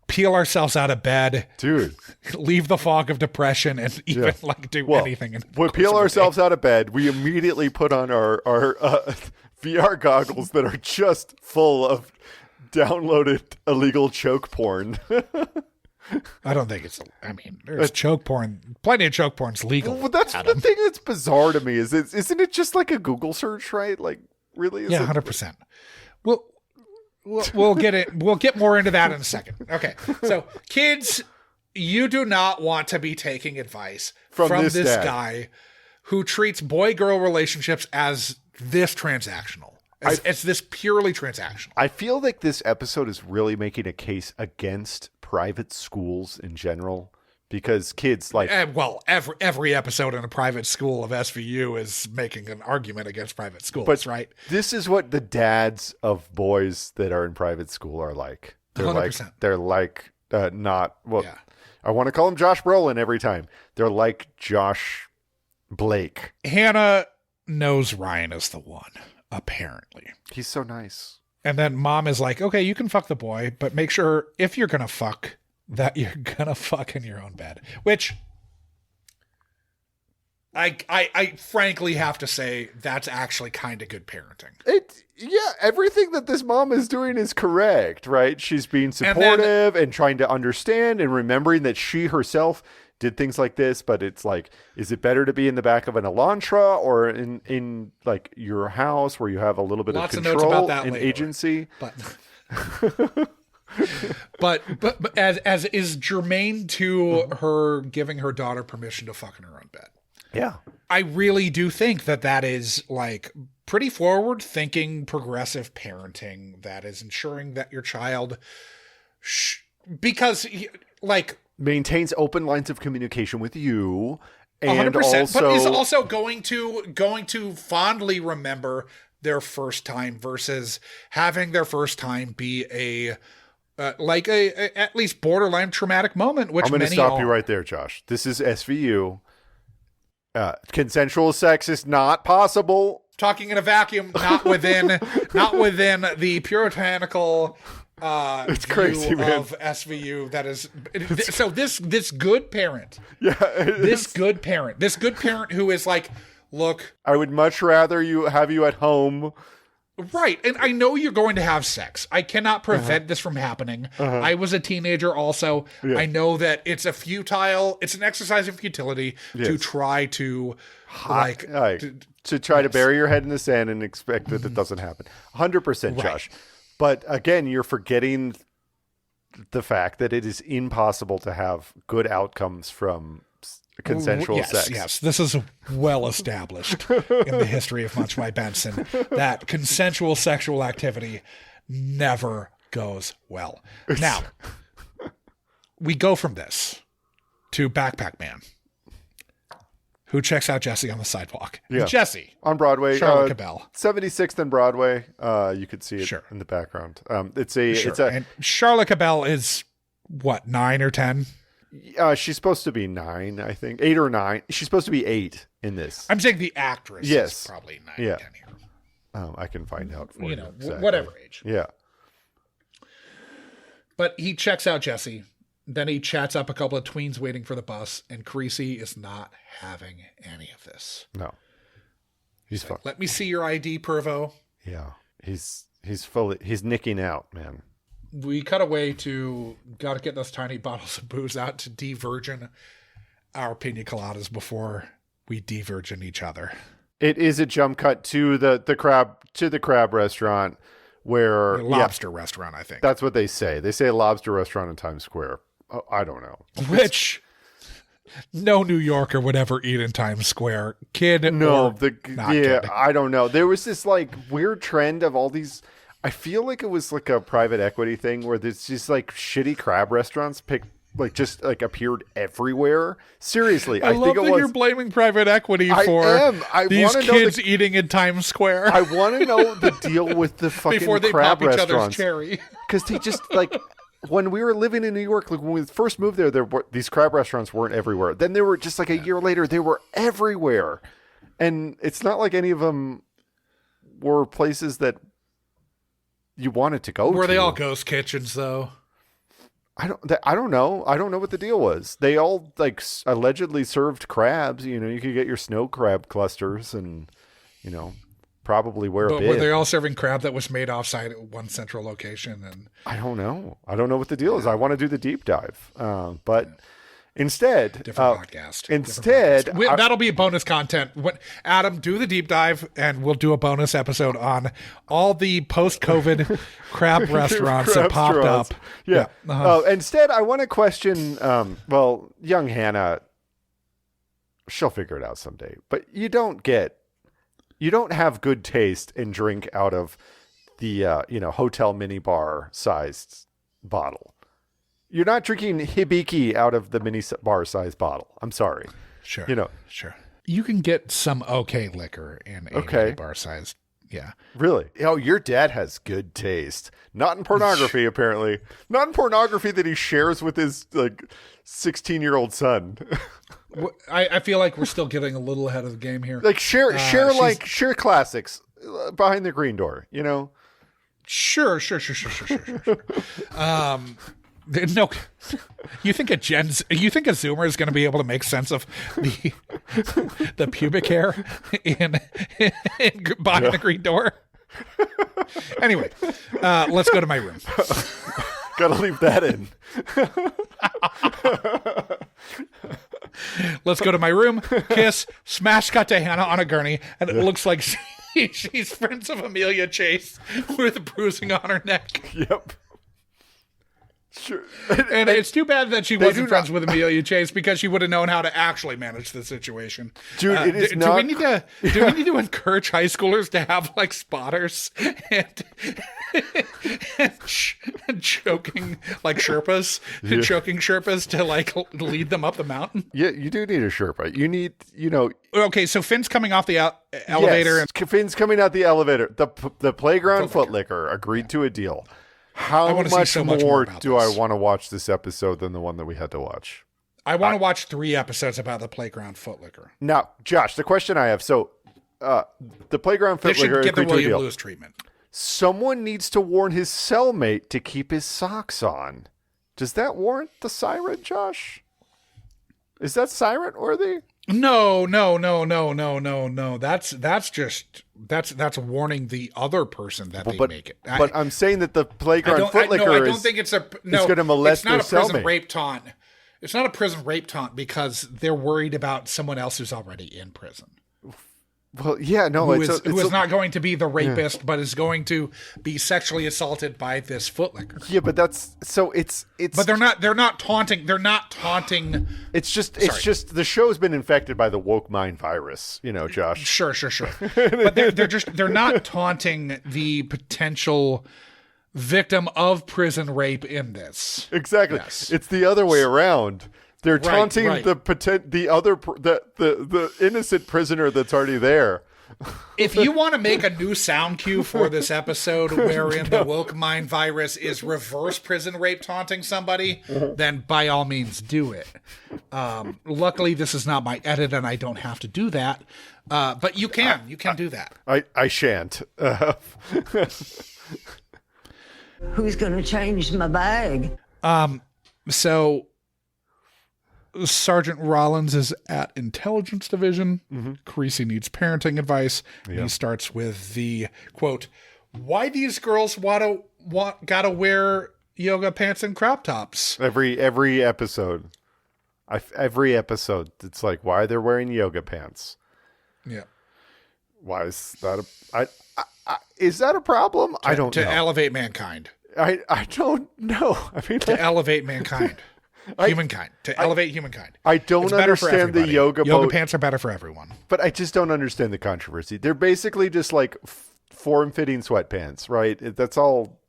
peel ourselves out of bed, dude, leave the fog of depression, and even do anything. We peel ourselves out of bed. We immediately put on our VR goggles that are just full of downloaded illegal choke porn. I don't think it's. I mean, there's choke porn. Plenty of choke porn's legal. Well, that's Adam. The thing that's bizarre to me isn't it just like a Google search, right? Like, really? 100%. We'll get it. We'll get more into that in a second. Okay, so kids, you do not want to be taking advice from this guy who treats boy-girl relationships as this transactional. It's this purely transactional. I feel like this episode is really making a case against private schools in general. Because kids like... every episode in a private school of SVU is making an argument against private schools, but right? This is what the dads of boys that are in private school are like. They're 100%. They're like not... Well, yeah. I want to call him Josh Brolin every time. They're like Josh Blake. Hannah knows Ryan is the one, apparently. He's so nice. And then Mom is like, okay, you can fuck the boy, but make sure if you're going to fuck... that you're gonna fuck in your own bed, which I frankly have to say that's actually kind of good parenting. Everything that this mom is doing is correct, right? She's being supportive and trying to understand and remembering that she herself did things like this, but it's like, is it better to be in the back of an Elantra or in like your house where you have a little bit Lots of of notes control about that and later. agency? But as is germane to her giving her daughter permission to fuck in her own bed. Yeah. I really do think that is like pretty forward thinking, progressive parenting that is ensuring that your child, because like maintains open lines of communication with you, and 100%, also, but is also going to fondly remember their first time versus having their first time be a at least borderline traumatic moment. Which I'm going to stop you right there, Josh. This is SVU. Consensual sex is not possible. Talking in a vacuum, not within the puritanical It's view crazy, man. of SVU. That is so. This good parent, this good parent who is like, look, I would much rather have you at home. right, and I know you're going to have sex. I cannot prevent this from happening. I was a teenager also. Yeah. I know that it's an exercise in futility to try to to try to bury your head in the sand and expect that it doesn't happen. 100%, Josh. But again, you're forgetting the fact that it is impossible to have good outcomes from consensual sex. Yes, this is well established in the history of Munch My Benson that consensual sexual activity never goes well. Now, we go from this to Backpack Man, who checks out Jesse on the sidewalk. Yeah. Jesse. On Broadway. Charlotte Cabell. 76th and Broadway. You could see it in the background. And Charlotte Cabell is, what, 9 or 10? She's supposed to be 9, I think. 8 or 9. She's supposed to be 8 in this. I'm saying the actress is probably 9 or 10 here. I can find out for you. Exactly. Whatever age. Yeah. But he checks out Jesse. Then he chats up a couple of tweens waiting for the bus, and Creasy is not having any of this. No. He's fucked. Let me see your ID, Pervo. Yeah. He's nicking out, man. We cut away to got to get those tiny bottles of booze out to de-virgin our pina coladas before we de-virgin each other. It is a jump cut to the crab restaurant where lobster restaurant, I think. That's what they say. They say a lobster restaurant in Times Square. Oh, I don't know. Which no New Yorker would ever eat in Times Square. Kid. No, kid. I don't know. There was this like weird trend of all these. I feel like it was like a private equity thing where there's just like shitty crab restaurants appeared everywhere. Seriously, I love that you're blaming private equity for these kids eating in Times Square. I want to know the deal with the fucking before they crab pop each other's restaurants. cherry. Because they just like when we were living in New York, like when we first moved there were these crab restaurants weren't everywhere. Then they were just like a year later, they were everywhere, and it's not like any of them were places that you wanted to go to. Were they all ghost kitchens though? I don't know. I don't know what the deal was. They all like allegedly served crabs. You know, you could get your snow crab clusters and, probably wear a bib. But were they all serving crab that was made offsite at one central location? And I don't know. I don't know what the deal is. I want to do the deep dive. But instead, different podcast. Instead, that'll be bonus content. Adam, do the deep dive, and we'll do a bonus episode on all the post-COVID crab restaurants that popped up. Yeah. Instead, I want to question. Young Hannah, she'll figure it out someday. But you don't have good taste and drink out of the hotel minibar sized bottle. You're not drinking hibiki out of the mini bar size bottle. I'm sorry. Sure. Sure. You can get some okay liquor in a mini bar size. Yeah. Really? Oh, your dad has good taste. Not in pornography, apparently. Not in pornography that he shares with his 16-year-old son. I feel like we're still getting a little ahead of the game here. Like share classics behind the green door. Sure. No, you think a Zoomer is going to be able to make sense of the pubic hair in behind the green door? Anyway, let's go to my room. Gotta leave that in. Let's go to my room, kiss, smash cut to Hannah on a gurney, and it looks like she's friends of Amelia Chase with bruising on her neck. Yep. Sure. And it's too bad that she wasn't friends with Amelia Chase, because she would have known how to actually manage the situation. Dude, it is do not... we need to encourage high schoolers to have like spotters and choking like Sherpas, choking Sherpas to like lead them up the mountain? Yeah, you do need a Sherpa. You need, Okay, so Finn's coming off the elevator. Yes, Finn's coming out the elevator. The playground footlicker agreed to a deal. How much more do I want to watch this episode than the one that we had to watch? I want to watch 3 episodes about the playground footlicker. Now, Josh, the question I have, so the playground They should footlicker get the agreed to a William deal. Lewis treatment. Someone needs to warn his cellmate to keep his socks on. Does that warrant the siren, Josh? Is that siren worthy? No. That's warning the other person that they make it. But I'm saying that the playground footlicker I don't think it's going to molest it's not their a prison cellmate. rape taunt. It's not a prison rape taunt because they're worried about someone else who's already in prison. Well, yeah, no, Who is not going to be the rapist, but is going to be sexually assaulted by this footlicker. Yeah, but that's so it's. But they're not taunting. They're not taunting. It's just the show's been infected by the woke mind virus, Josh. Sure. But they're not taunting the potential victim of prison rape in this. Exactly. Yes. It's the other way around. They're taunting right. the innocent prisoner that's already there. If you want to make a new sound cue for this episode wherein the woke mind virus is reverse prison rape taunting somebody, then by all means do it. Luckily, this is not my edit and I don't have to do that. But you can do that. I shan't. Who's going to change my bag? So Sergeant Rollins is at Intelligence Division. Creasy needs parenting advice. And he starts with the quote, "Why these girls gotta wear yoga pants and crop tops?" Every episode. Every episode, it's like, why they're wearing yoga pants. Yeah. Why is that is that a problem? I don't know. To elevate mankind. I don't know. I mean, To elevate mankind. Humankind. To elevate humankind. I don't It's better for understand the everybody. yoga pants are better for everyone. But I just don't understand the controversy. They're basically just like form-fitting sweatpants, right? That's all.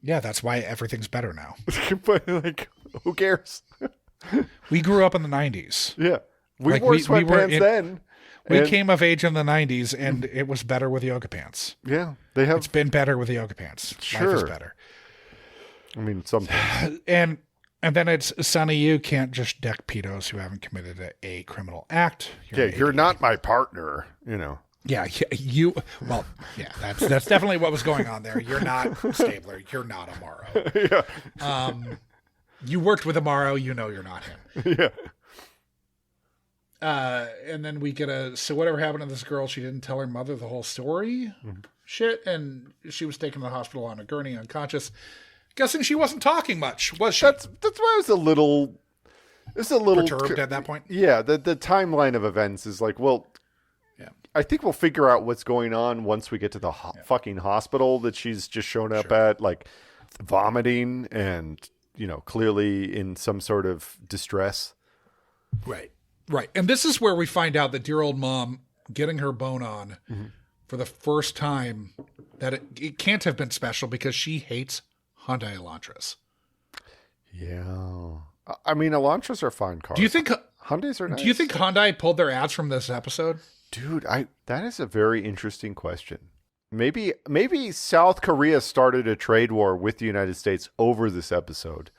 Yeah, that's why everything's better now. But like, who cares? We grew up in the 90s. Yeah. We wore sweatpants then. We came of age in the 90s, and it was better with yoga pants. Yeah. It's been better with the yoga pants. Sure. Life is better. I mean, sometimes. And then it's, Sonny, you can't just deck pedos who haven't committed a criminal act. You're not my partner, Yeah, you. Well, yeah, that's definitely what was going on there. You're not Stabler. You're not Amaro. Yeah. You worked with Amaro. You know you're not him. Yeah. And then we get so whatever happened to this girl, she didn't tell her mother the whole story. Shit, and she was taken to the hospital on a gurney, unconscious. Guessing she wasn't talking much, was she? That's why I was a little perturbed at that point. Yeah, the timeline of events is like, well, yeah. I think we'll figure out what's going on once we get to the fucking hospital that she's just shown up at, like vomiting and, clearly in some sort of distress. Right. And this is where we find out that dear old mom getting her bone on for the first time, that it can't have been special because she hates Hyundai Elantras. Yeah. I mean, Elantras are fine cars. Do you think Hyundais are nice? Do you think Hyundai pulled their ads from this episode? Dude, that is a very interesting question. Maybe South Korea started a trade war with the United States over this episode.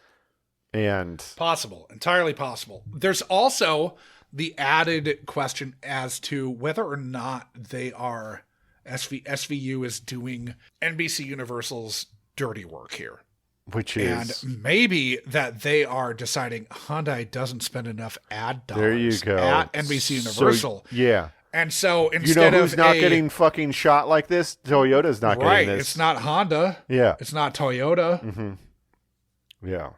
And possible, entirely possible. There's also the added question as to whether or not they are SVU is doing NBC Universal's dirty work here. Which is... And maybe that they are deciding Hyundai doesn't spend enough ad dollars there you go. At NBC Universal. So, yeah. And so instead who's not getting fucking shot like this? Toyota's not getting this. It's not Honda. Yeah. It's not Toyota. Mm-hmm. Yeah.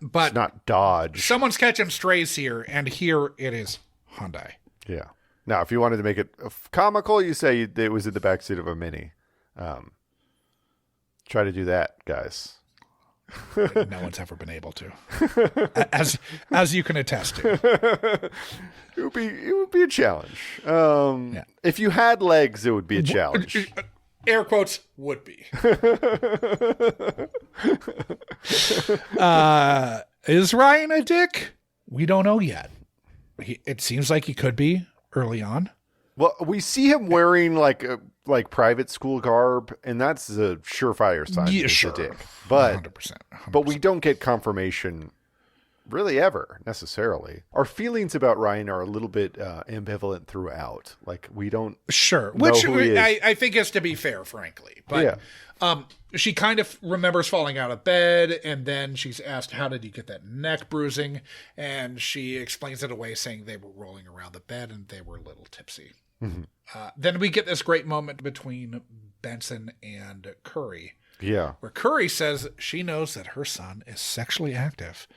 but it's not Dodge. Someone's catching strays here, and here it is Hyundai. Yeah. Now, if you wanted to make it comical, you say it was in the backseat of a Mini. Try to do that, guys. No one's ever been able to, as you can attest to. It would be a challenge. If you had legs, it would be a challenge. Air quotes, would be. Is Ryan a dick? We don't know yet. It seems like he could be early on. Well, we see him wearing like private school garb, and that's a surefire sign he's a dick. But 100%. but we don't get confirmation really ever necessarily. Our feelings about Ryan are a little bit ambivalent throughout. Like we don't which who he is. I think is to be fair, frankly. But she kind of remembers falling out of bed, and then she's asked, how did you get that neck bruising? And she explains it away, saying they were rolling around the bed and they were a little tipsy. Mm-hmm. Then we get this great moment between Benson and Curry. Yeah. Where Curry says she knows that her son is sexually active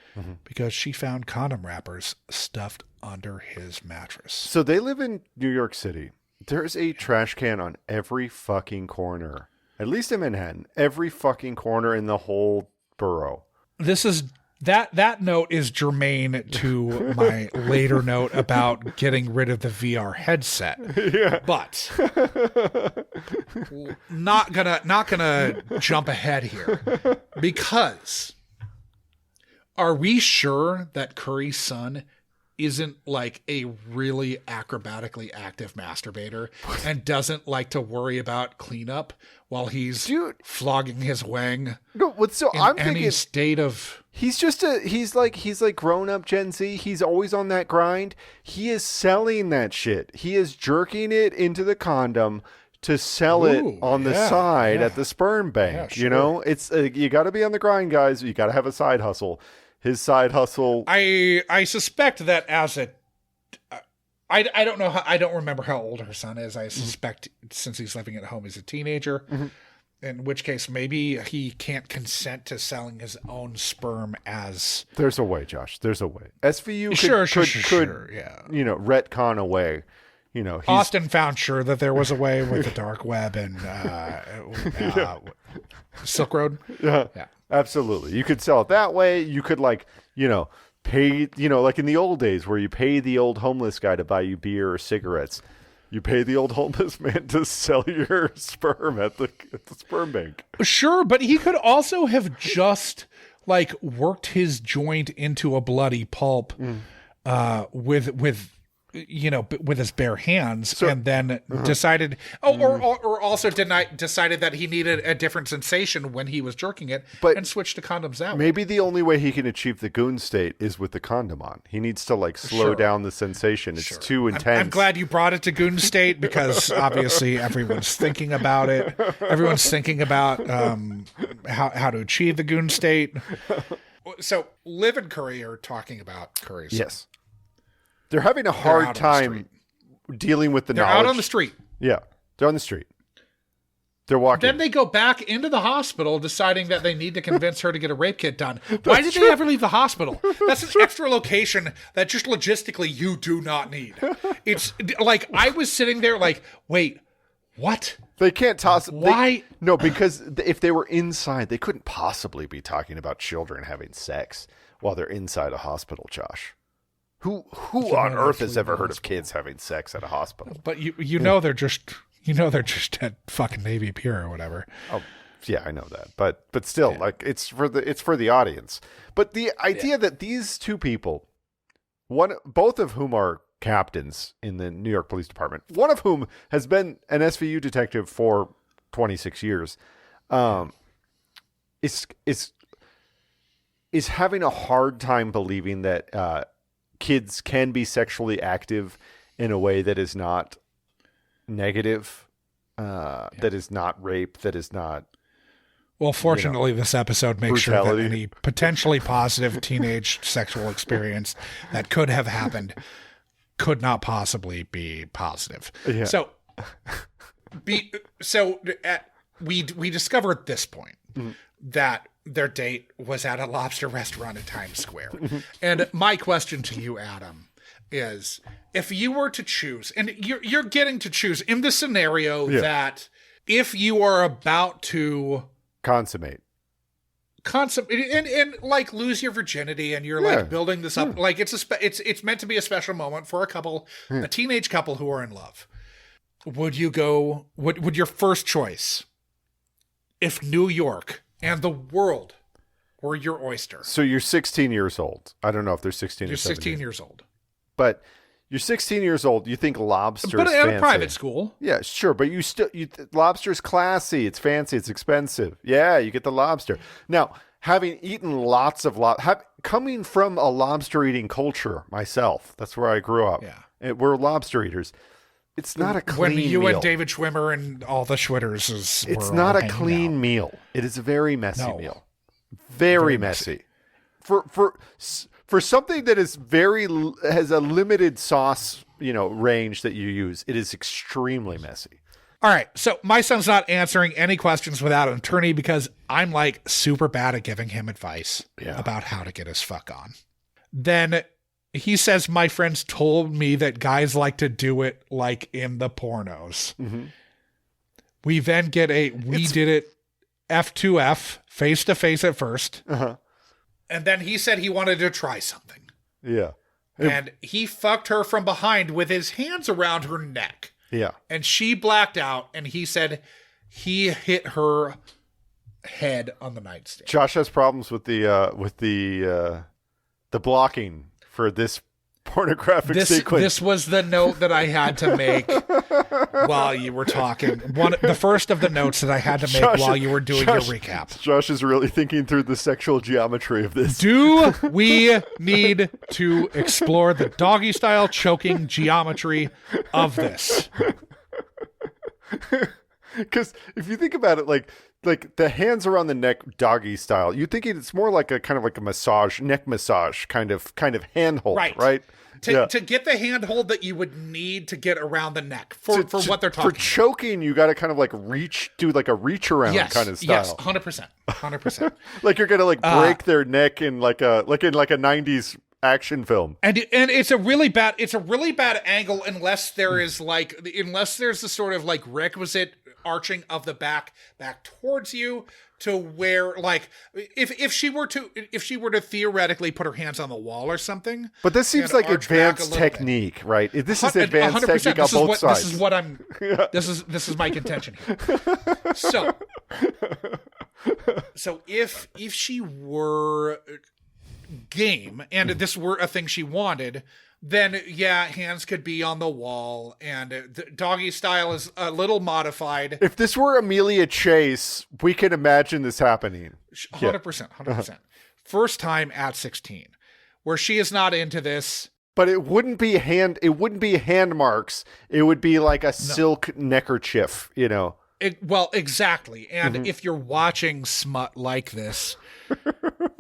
because she found condom wrappers stuffed under his mattress. So they live in New York City. There's a trash can on every fucking corner. At least in Manhattan. Every fucking corner in the whole borough. This is that note is germane to my later note about getting rid of the VR headset. Yeah. But not gonna jump ahead here, because are we sure that Curry's son isn't like a really acrobatically active masturbator and doesn't like to worry about cleanup while he's flogging his wang? No, so in I'm any thinking state of he's like grown up Gen Z. He's always on that grind. He is selling that shit. He is jerking it into the condom to sell it on the side at the sperm bank. Yeah, sure. You know, it's you got to be on the grind, guys. You got to have a side hustle. His side hustle. I suspect that as a, I don't know how, I don't remember how old her son is. I suspect since he's living at home, he's a teenager. In which case, maybe he can't consent to selling his own sperm as. There's a way, Josh. There's a way. SVU could yeah. You know, retcon away. You know, Austin found sure that there was a way with the dark web and Silk Road. Yeah. Absolutely. You could sell it that way. You could pay, like in the old days where you pay the old homeless guy to buy you beer or cigarettes. You pay the old homeless man to sell your sperm at the sperm bank. Sure, but he could also have just worked his joint into a bloody pulp with his bare hands, and then decided, or also decided that he needed a different sensation when he was jerking it, and switched to condoms that way. Maybe the only way he can achieve the goon state is with the condom on. He needs to slow down the sensation. It's too intense. I'm glad you brought it to goon state, because obviously everyone's thinking about it. Everyone's thinking about how to achieve the goon state. So Liv and Curry are talking about Curry's. Yes. They're having a hard time dealing with the knowledge. They're out on the street. Yeah, they're on the street. They're walking. Then they go back into the hospital, deciding that they need to convince her to get a rape kit done. Why did they ever leave the hospital? That's an extra location that just logistically you do not need. It's like I was sitting there wait, what? They can't toss. Why? No, because if they were inside, they couldn't possibly be talking about children having sex while they're inside a hospital, Josh. Who on earth has ever heard of kids having sex at a hospital? But you know they're just at fucking Navy Pier or whatever. Oh, yeah, I know that. But still, it's for the audience. But the idea that these two people, both of whom are captains in the New York Police Department, one of whom has been an SVU detective for 26 years, is having a hard time believing that kids can be sexually active in a way that is not negative, that is not rape, that is not. Well, fortunately, this episode makes brutality. sure that any potentially positive teenage sexual experience that could have happened could not possibly be positive. Yeah. So we discover at this point that their date was at a lobster restaurant in Times Square. And my question to you, Adam, is if you were to choose, and you're getting to choose in the scenario that if you are about to consummate and like lose your virginity and you're like building this up, like it's meant to be a special moment for a couple, a teenage couple who are in love. Would you go, would your first choice, if New York and the world were your oyster? So you're 16 years old. I don't know if they're 16 You're or 17. 16 years old. But you're 16 years old. You think lobster But is at fancy. a private school. Yeah, sure. But lobster's classy. It's fancy. It's expensive. Yeah, you get the lobster. Now, having eaten lots of coming from a lobster eating culture myself, that's where I grew up. Yeah. We're lobster eaters. It's not a clean when you meal. and David Schwimmer and all the Schwitters It's not a clean meal. It is a very messy meal. Very messy. For something that is has a limited sauce, range that you use, it is extremely messy. All right. So my son's not answering any questions without an attorney because I'm like super bad at giving him advice about how to get his fuck on. Then he says, my friends told me that guys like to do it like in the pornos. Mm-hmm. We then get we did it F2F, face to face at first. Uh-huh. And then he said he wanted to try something. Yeah. And he fucked her from behind with his hands around her neck. Yeah. And she blacked out, and he said he hit her head on the nightstand. Josh has problems with the blocking for this pornographic sequence. This was the note that I had to make while you were talking. The first of the notes that I had to make while you were doing your recap. Josh is really thinking through the sexual geometry of this. Do we need to explore the doggy style choking geometry of this? Because if you think about it, like the hands around the neck doggy style, you're thinking it's more like a kind of like a massage, neck massage kind of handhold, right? To get the handhold that you would need to get around the neck for what they're talking for choking, you got to kind of like do like a reach around kind of style. Yes, 100%. Like you're gonna break their neck in like a 90s action film. And it's a really bad angle unless there's the sort of like requisite arching of the back towards you to where like if she were to theoretically put her hands on the wall or something. But this seems like advanced technique, right? This is advanced 100%. Technique on both sides. This is what I'm this is my contention here. So if she were game and this were a thing she wanted, then hands could be on the wall and the doggy style is a little modified. If this were Amelia Chase, we can imagine this happening. 100%. First time at 16 where she is not into this. But it wouldn't be hand marks. It would be like a silk neckerchief, Well, exactly. And if you're watching smut like this,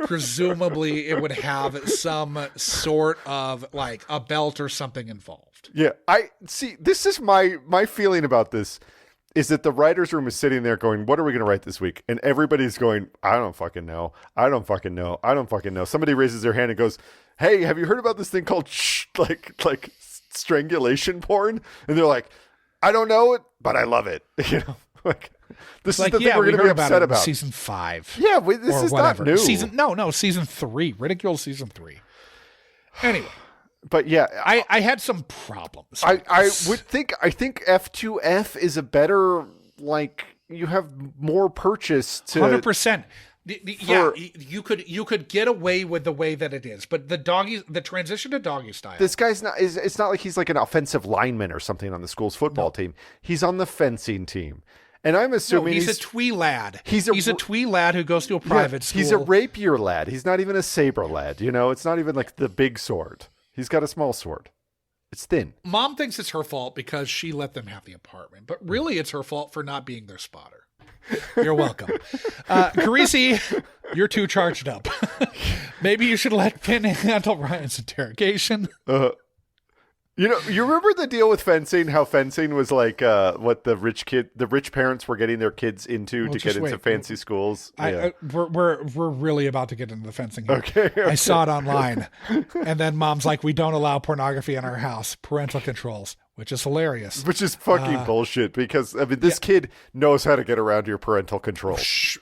presumably it would have some sort of like a belt or something involved. Yeah. I see. This is my feeling about this is that the writer's room is sitting there going, what are we going to write this week? And everybody's going, I don't fucking know. Somebody raises their hand and goes, hey, have you heard about this thing called like strangulation porn? And they're like, I don't know it, but I love it. This is the thing we're going to be upset about. Season 5. Yeah, this is not new. Season 3. Ridicule season 3. Anyway. But yeah. I had some problems. I think F2F is a better, like, you have more purchase to... 100%. You could get away with the way that it is, but the transition to doggy style. This guy's not. It's not like he's like an offensive lineman or something on the school's football team. He's on the fencing team, and I'm assuming he's a twee lad. He's a twee lad who goes to a private school. He's a rapier lad. He's not even a saber lad. It's not even like the big sword. He's got a small sword. It's thin. Mom thinks it's her fault because she let them have the apartment, but really it's her fault for not being their spotter. You're welcome. Carisi, you're too charged up. Maybe you should let Finn handle Ryan's interrogation. You know, you remember the deal with fencing? How fencing was like what the rich parents were getting their kids into to get into fancy schools. We're really about to get into the fencing here. Okay. I saw it online, and then mom's like, "We don't allow pornography in our house. Parental controls," which is hilarious. Which is fucking bullshit because I mean, this kid knows how to get around your parental controls.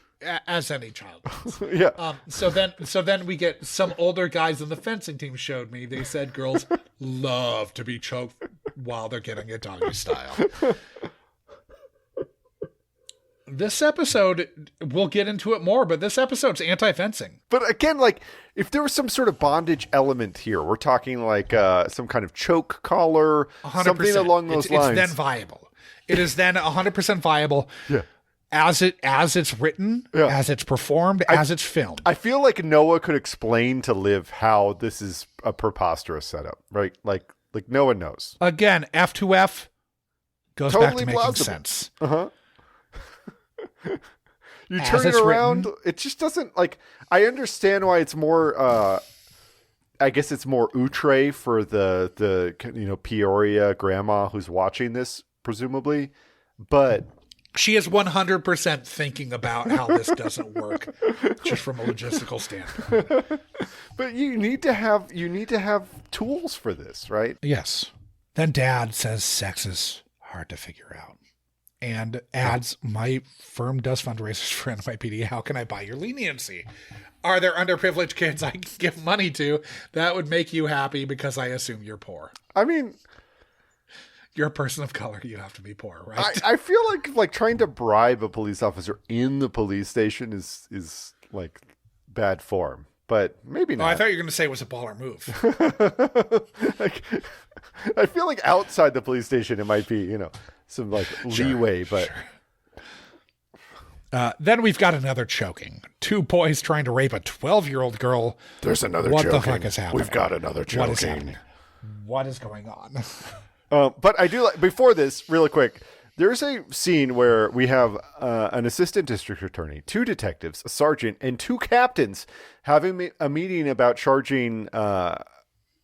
As any child does. Yeah. So then we get some older guys on the fencing team showed me. They said girls love to be choked while they're getting it doggy style. This episode, we'll get into it more, but this episode's anti-fencing. But again, like, if there was some sort of bondage element here, we're talking like some kind of choke collar, 100%. something along those lines. It's then viable. It is then 100% viable. Yeah. As it's written, as it's performed, as it's filmed. I feel like Noah could explain to Liv how this is a preposterous setup, right? Like no one knows. Again, F2F goes Totally back to making plausible. sense. Uh-huh. You As turn it it's around, written. it just doesn't, like, I understand why it's more, I guess it's more outre for the Peoria grandma who's watching this, presumably, but... She is 100% thinking about how this doesn't work, just from a logistical standpoint. But you need to have tools for this, right? Yes. Then Dad says sex is hard to figure out, and adds, "My firm does fundraisers for NYPD. How can I buy your leniency? Are there underprivileged kids I can give money to that would make you happy? Because I assume you're poor. I mean, You're a person of color. You have to be poor, right?" I feel like trying to bribe a police officer in the police station is like bad form, but maybe not. I thought you were going to say it was a baller move. Like, I feel like outside the police station it might be, some like leeway, but Then we've got another choking. Two boys trying to rape a 12-year-old girl. there's another What choking. the fuck is happening? We've got another choking. What is happening? What is going on? But I do like, before this, really quick, there's a scene where we have an assistant district attorney, two detectives, a sergeant, and two captains having a meeting about charging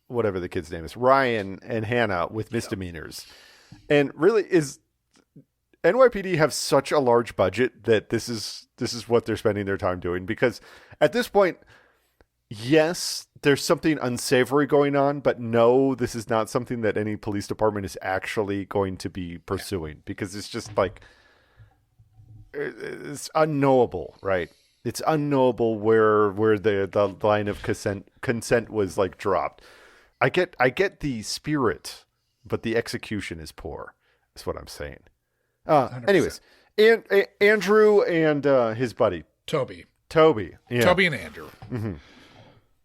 whatever the kid's name is, Ryan and Hannah, with misdemeanors. And really, is NYPD have such a large budget that this is what they're spending their time doing? Because at this point, yes, there's something unsavory going on, but no, this is not something that any police department is actually going to be pursuing, because it's just like, it's unknowable, right? It's unknowable where the line of consent was like dropped. I get the spirit, but the execution is poor. Is what I'm saying. Anyways, Andrew and his buddy Toby. Yeah. Toby and Andrew. Mm-hmm.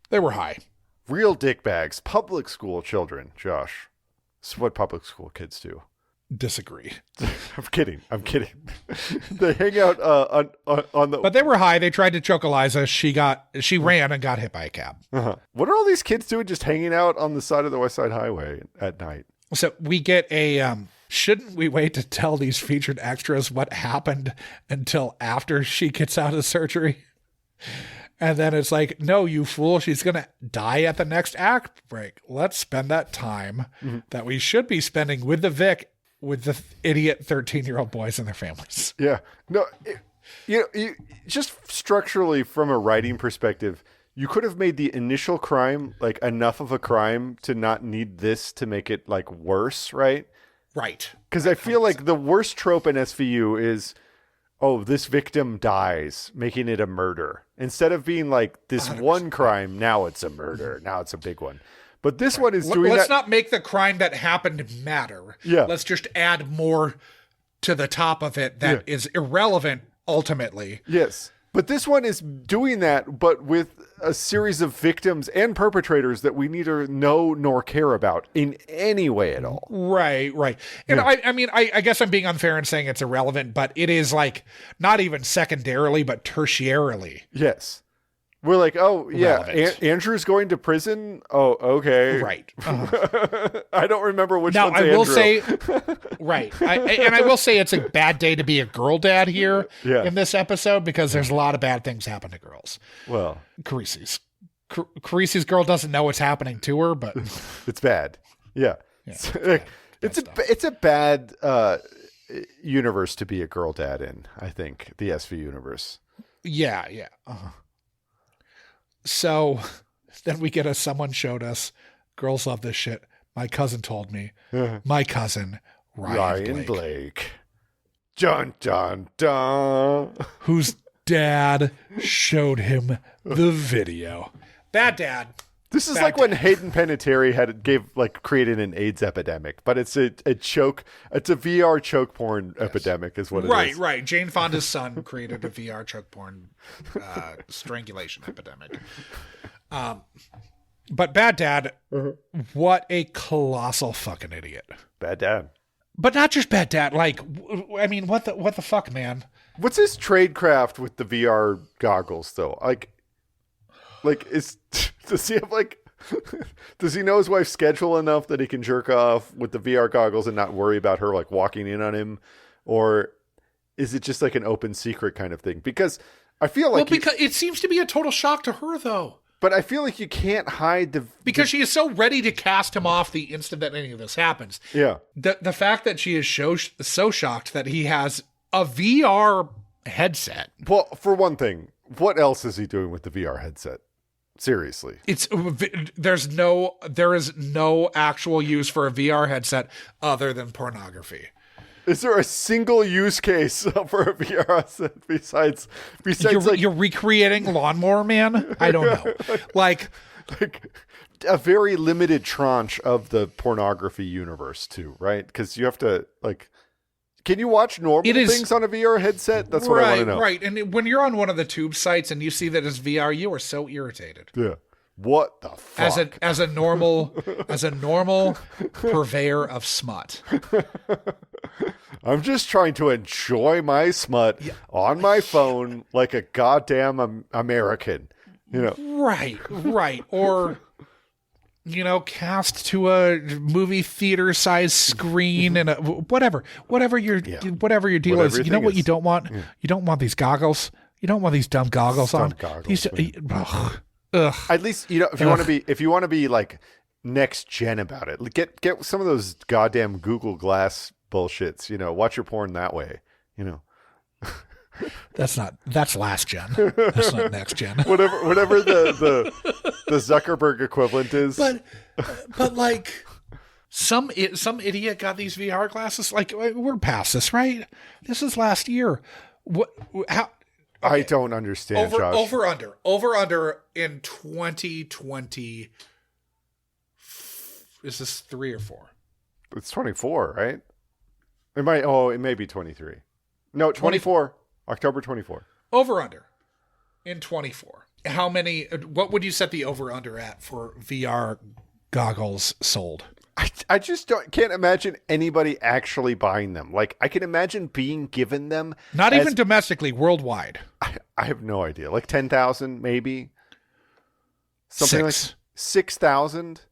They were high. Real dickbags. Public school children, Josh. It's what public school kids do. Disagree. I'm kidding. They hang out on the... But they were high. They tried to choke Eliza. She ran and got hit by a cab. Uh-huh. What are all these kids doing just hanging out on the side of the West Side Highway at night? So we get a... shouldn't we wait to tell these featured extras what happened until after she gets out of surgery? And then it's like, no, you fool, she's going to die at the next act break. Let's spend that time that we should be spending with the Vic, with the idiot 13-year-old boys and their families. Yeah. No, you just structurally from a writing perspective, you could have made the initial crime like enough of a crime to not need this to make it like worse, right? Right. Because I feel like the worst trope in SVU is, oh, this victim dies, making it a murder. Instead of being like this 100%. One crime, now it's a murder. Now it's a big one. But this one is doing Let's not make the crime that happened matter. Yeah. Let's just add more to the top of it that is irrelevant ultimately. Yes. But this one is doing that, but with a series of victims and perpetrators that we neither know nor care about in any way at all. Right. And I mean, I guess I'm being unfair in saying it's irrelevant, but it is like not even secondarily, but tertiarily. Yes. We're like, oh, yeah, Andrew's going to prison? Oh, okay. Right. Uh-huh. I don't remember which now, one's I will Andrew. say, right. I will say it's a bad day to be a girl dad here in this episode because there's a lot of bad things happen to girls. Well. Carisi's girl doesn't know what's happening to her, but... It's bad. Yeah. It's a bad universe to be a girl dad in, I think, the SV universe. Yeah. So then we get someone showed us, girls love this shit. My cousin told me. My cousin, Ryan Blake. Dun, dun, dun. Whose dad showed him the video. Bad dad. This is like when Hayden Panettiere created an AIDS epidemic, but it's a VR choke porn epidemic is what it is. Right. Jane Fonda's son created a VR choke porn strangulation epidemic. But bad dad, what a colossal fucking idiot. Bad dad. But not just bad dad. Like, I mean, what the fuck, man? What's his tradecraft with the VR goggles, though? Does he have does he know his wife's schedule enough that he can jerk off with the VR goggles and not worry about her walking in on him? Or is it just an open secret kind of thing? Because I feel like because it seems to be a total shock to her, though. But I feel like you can't hide because she is so ready to cast him off the instant that any of this happens. Yeah. The fact that she is so shocked that he has a VR headset. Well, for one thing, what else is he doing with the VR headset? Seriously. There is no actual use for a VR headset other than pornography. Is there a single use case for a VR headset besides you're recreating Lawnmower Man? I don't know. like a very limited tranche of the pornography universe too, right? Because you have to can you watch normal things on a VR headset? That's what I want to know. Right. And when you're on one of the tube sites and you see that it's VR, you are so irritated. Yeah. What the fuck? As a normal purveyor of smut. I'm just trying to enjoy my smut on my phone like a goddamn American, Right. Or, cast to a movie theater size screen and whatever your deal is. You know what you don't want? Yeah. You don't want these goggles. You don't want these dumb goggles on. At least if you want to be next gen about it, get some of those goddamn Google Glass bullshits. Watch your porn that way. That's last gen. That's not next gen. whatever the Zuckerberg equivalent is. But some idiot got these VR glasses. We're past this, right? This is last year. How? Okay. I don't understand, Josh. Over under in 2020. Is this 3 or 4? It's 24, right? It may be 23. No, 24. October 24. Over under in 24. How many? What would you set the over under at for VR goggles sold? I just can't imagine anybody actually buying them. I can imagine being given them. Not even domestically, worldwide. I have no idea. 10,000 maybe? Something 6. 6,000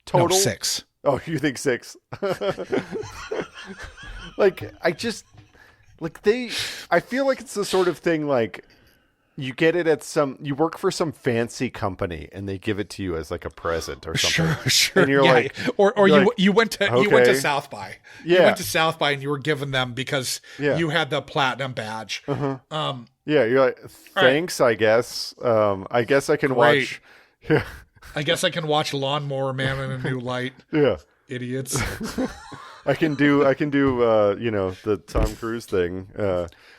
total? No, 6. Oh, you think 6? I feel like it's the sort of thing you get it at you work for some fancy company and they give it to you as a present or something. Sure. And you're you went to South by. Yeah. You went to South by and you were given them because you had the platinum badge. Uh-huh. You're like, thanks, right. I guess. I guess I can watch. Yeah. I guess I can watch Lawnmower Man in a new light. Yeah. Idiots. I can do the Tom Cruise thing.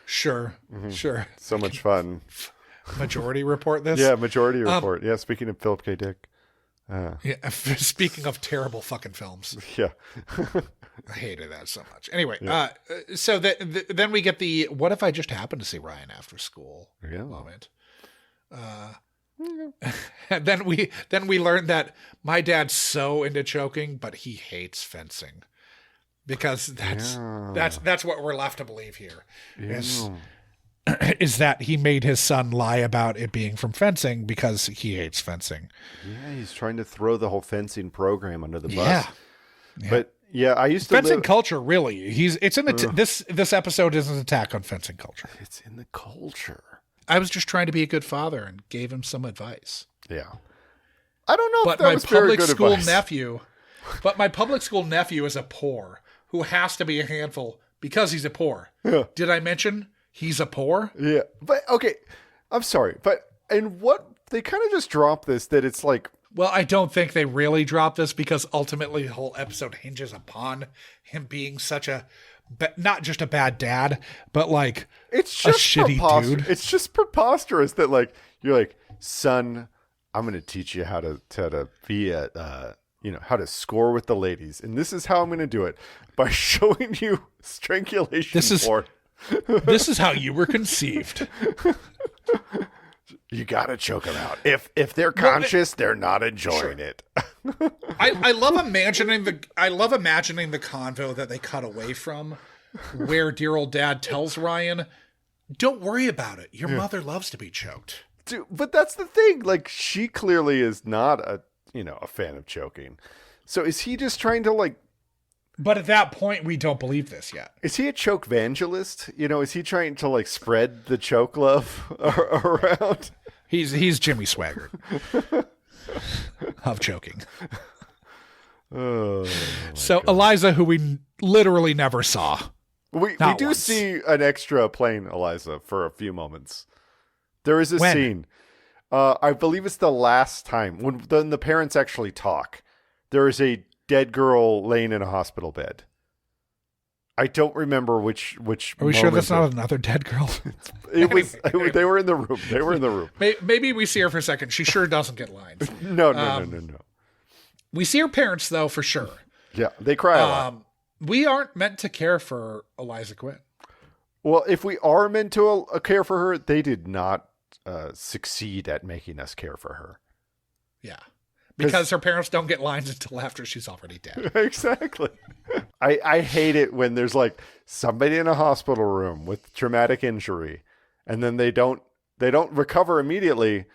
Sure. So much fun. Majority Report this? Yeah, Majority Report. Yeah, speaking of Philip K. Dick. Speaking of terrible fucking films. Yeah. I hated that so much. Anyway, so then we get the what if I just happened to see Ryan after school moment. And then we learned that my dad's so into choking, but he hates fencing. Because that's what we're left to believe here. Is that he made his son lie about it being from fencing because he hates fencing. Yeah, he's trying to throw the whole fencing program under the bus. Yeah. But I used to fencing culture. Really, it's in the this episode is an attack on fencing culture. It's in the culture. I was just trying to be a good father and gave him some advice. Yeah, I don't know, but if that my was very public good school advice. nephew But my public school nephew is a poor who has to be a handful because he's a poor. Yeah. Did I mention he's a poor? Yeah. But, okay, I'm sorry. But, and what, they kind of just drop this, that it's like, Well, I don't think they really dropped this because ultimately the whole episode hinges upon him being such a, not just a bad dad, but like it's just a shitty dude. It's just preposterous that like, you're like, son, I'm going to teach you how to be a, how to score with the ladies. And this is how I'm going to do it, by showing you strangulation porn. This is how you were conceived. You got to choke them out. If they're conscious, they're not enjoying it. I love imagining the convo that they cut away from, where dear old dad tells Ryan, "Don't worry about it. Your mother loves to be choked." Dude, but that's the thing. Like, she clearly is not a fan of choking. So is he just trying to like? But at that point, we don't believe this yet. Is he a choke evangelist? Is he trying to like spread the choke love around? He's Jimmy Swaggart of choking. Oh, so God. Eliza, who we literally never saw. We do once. See an extra playing Eliza for a few moments. There is a scene. I believe it's the last time when the parents actually talk. There is a dead girl laying in a hospital bed. I don't remember which. Are we sure that's not another dead girl? They were in the room. They were in the room. Maybe we see her for a second. She sure doesn't get lines. No. We see her parents though for sure. Yeah, they cry a lot. We aren't meant to care for Eliza Quinn. Well, if we are meant to care for her, they did not succeed at making us care for her. Yeah. Because her parents don't get lines until after she's already dead. Exactly. I hate it when there's like somebody in a hospital room with traumatic injury, and then they don't recover immediately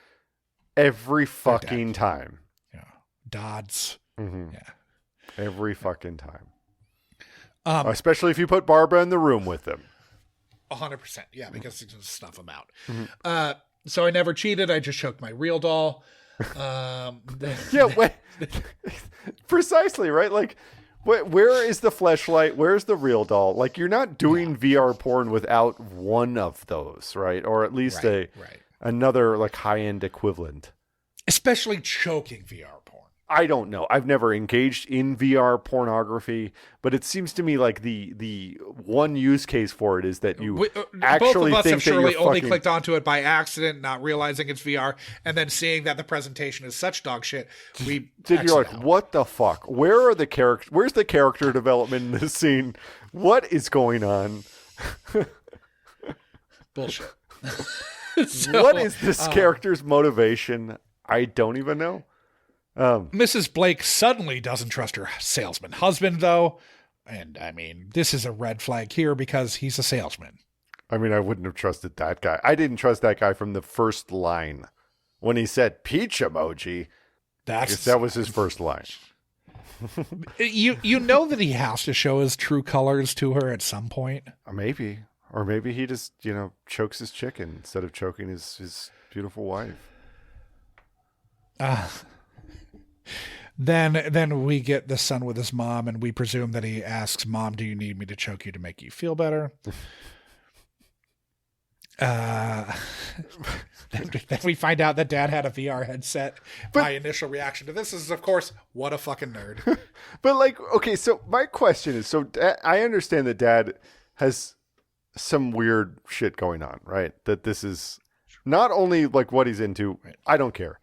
every fucking time. Yeah. Dodds. Mm-hmm. Yeah. Every fucking time. Especially if you put Barbara in the room with them. 100%. Yeah, because you can snuff them out. Mm-hmm. So I never cheated. I just choked my real doll. Yeah, precisely, right? Like, where is the fleshlight? Where's the real doll? Like, you're not doing VR porn without one of those, right? Or at least another like high-end equivalent. Especially choking VR porn. I don't know. I've never engaged in VR pornography, but it seems to me like the one use case for it is that you actually both of us think have surely that only clicked onto it by accident, not realizing it's VR, and then seeing that the presentation is such dog shit. You're like, what the fuck? Where are the characters? Where's the character development in this scene? What is going on? Bullshit. What is this character's motivation? I don't even know. Mrs. Blake suddenly doesn't trust her salesman husband, though. And, I mean, this is a red flag here because he's a salesman. I mean, I wouldn't have trusted that guy. I didn't trust that guy from the first line. When he said peach emoji, that was his first line. You know that he has to show his true colors to her at some point. Maybe. Or maybe he just, chokes his chicken instead of choking his beautiful wife. Then we get the son with his mom, and we presume that he asks, "Mom, do you need me to choke you to make you feel better?" Then we find out that Dad had a VR headset. My initial reaction to this is, of course, what a fucking nerd. But like, okay, so my question is, I understand that Dad has some weird shit going on, right? That this is not only like what he's into. Right. I don't care.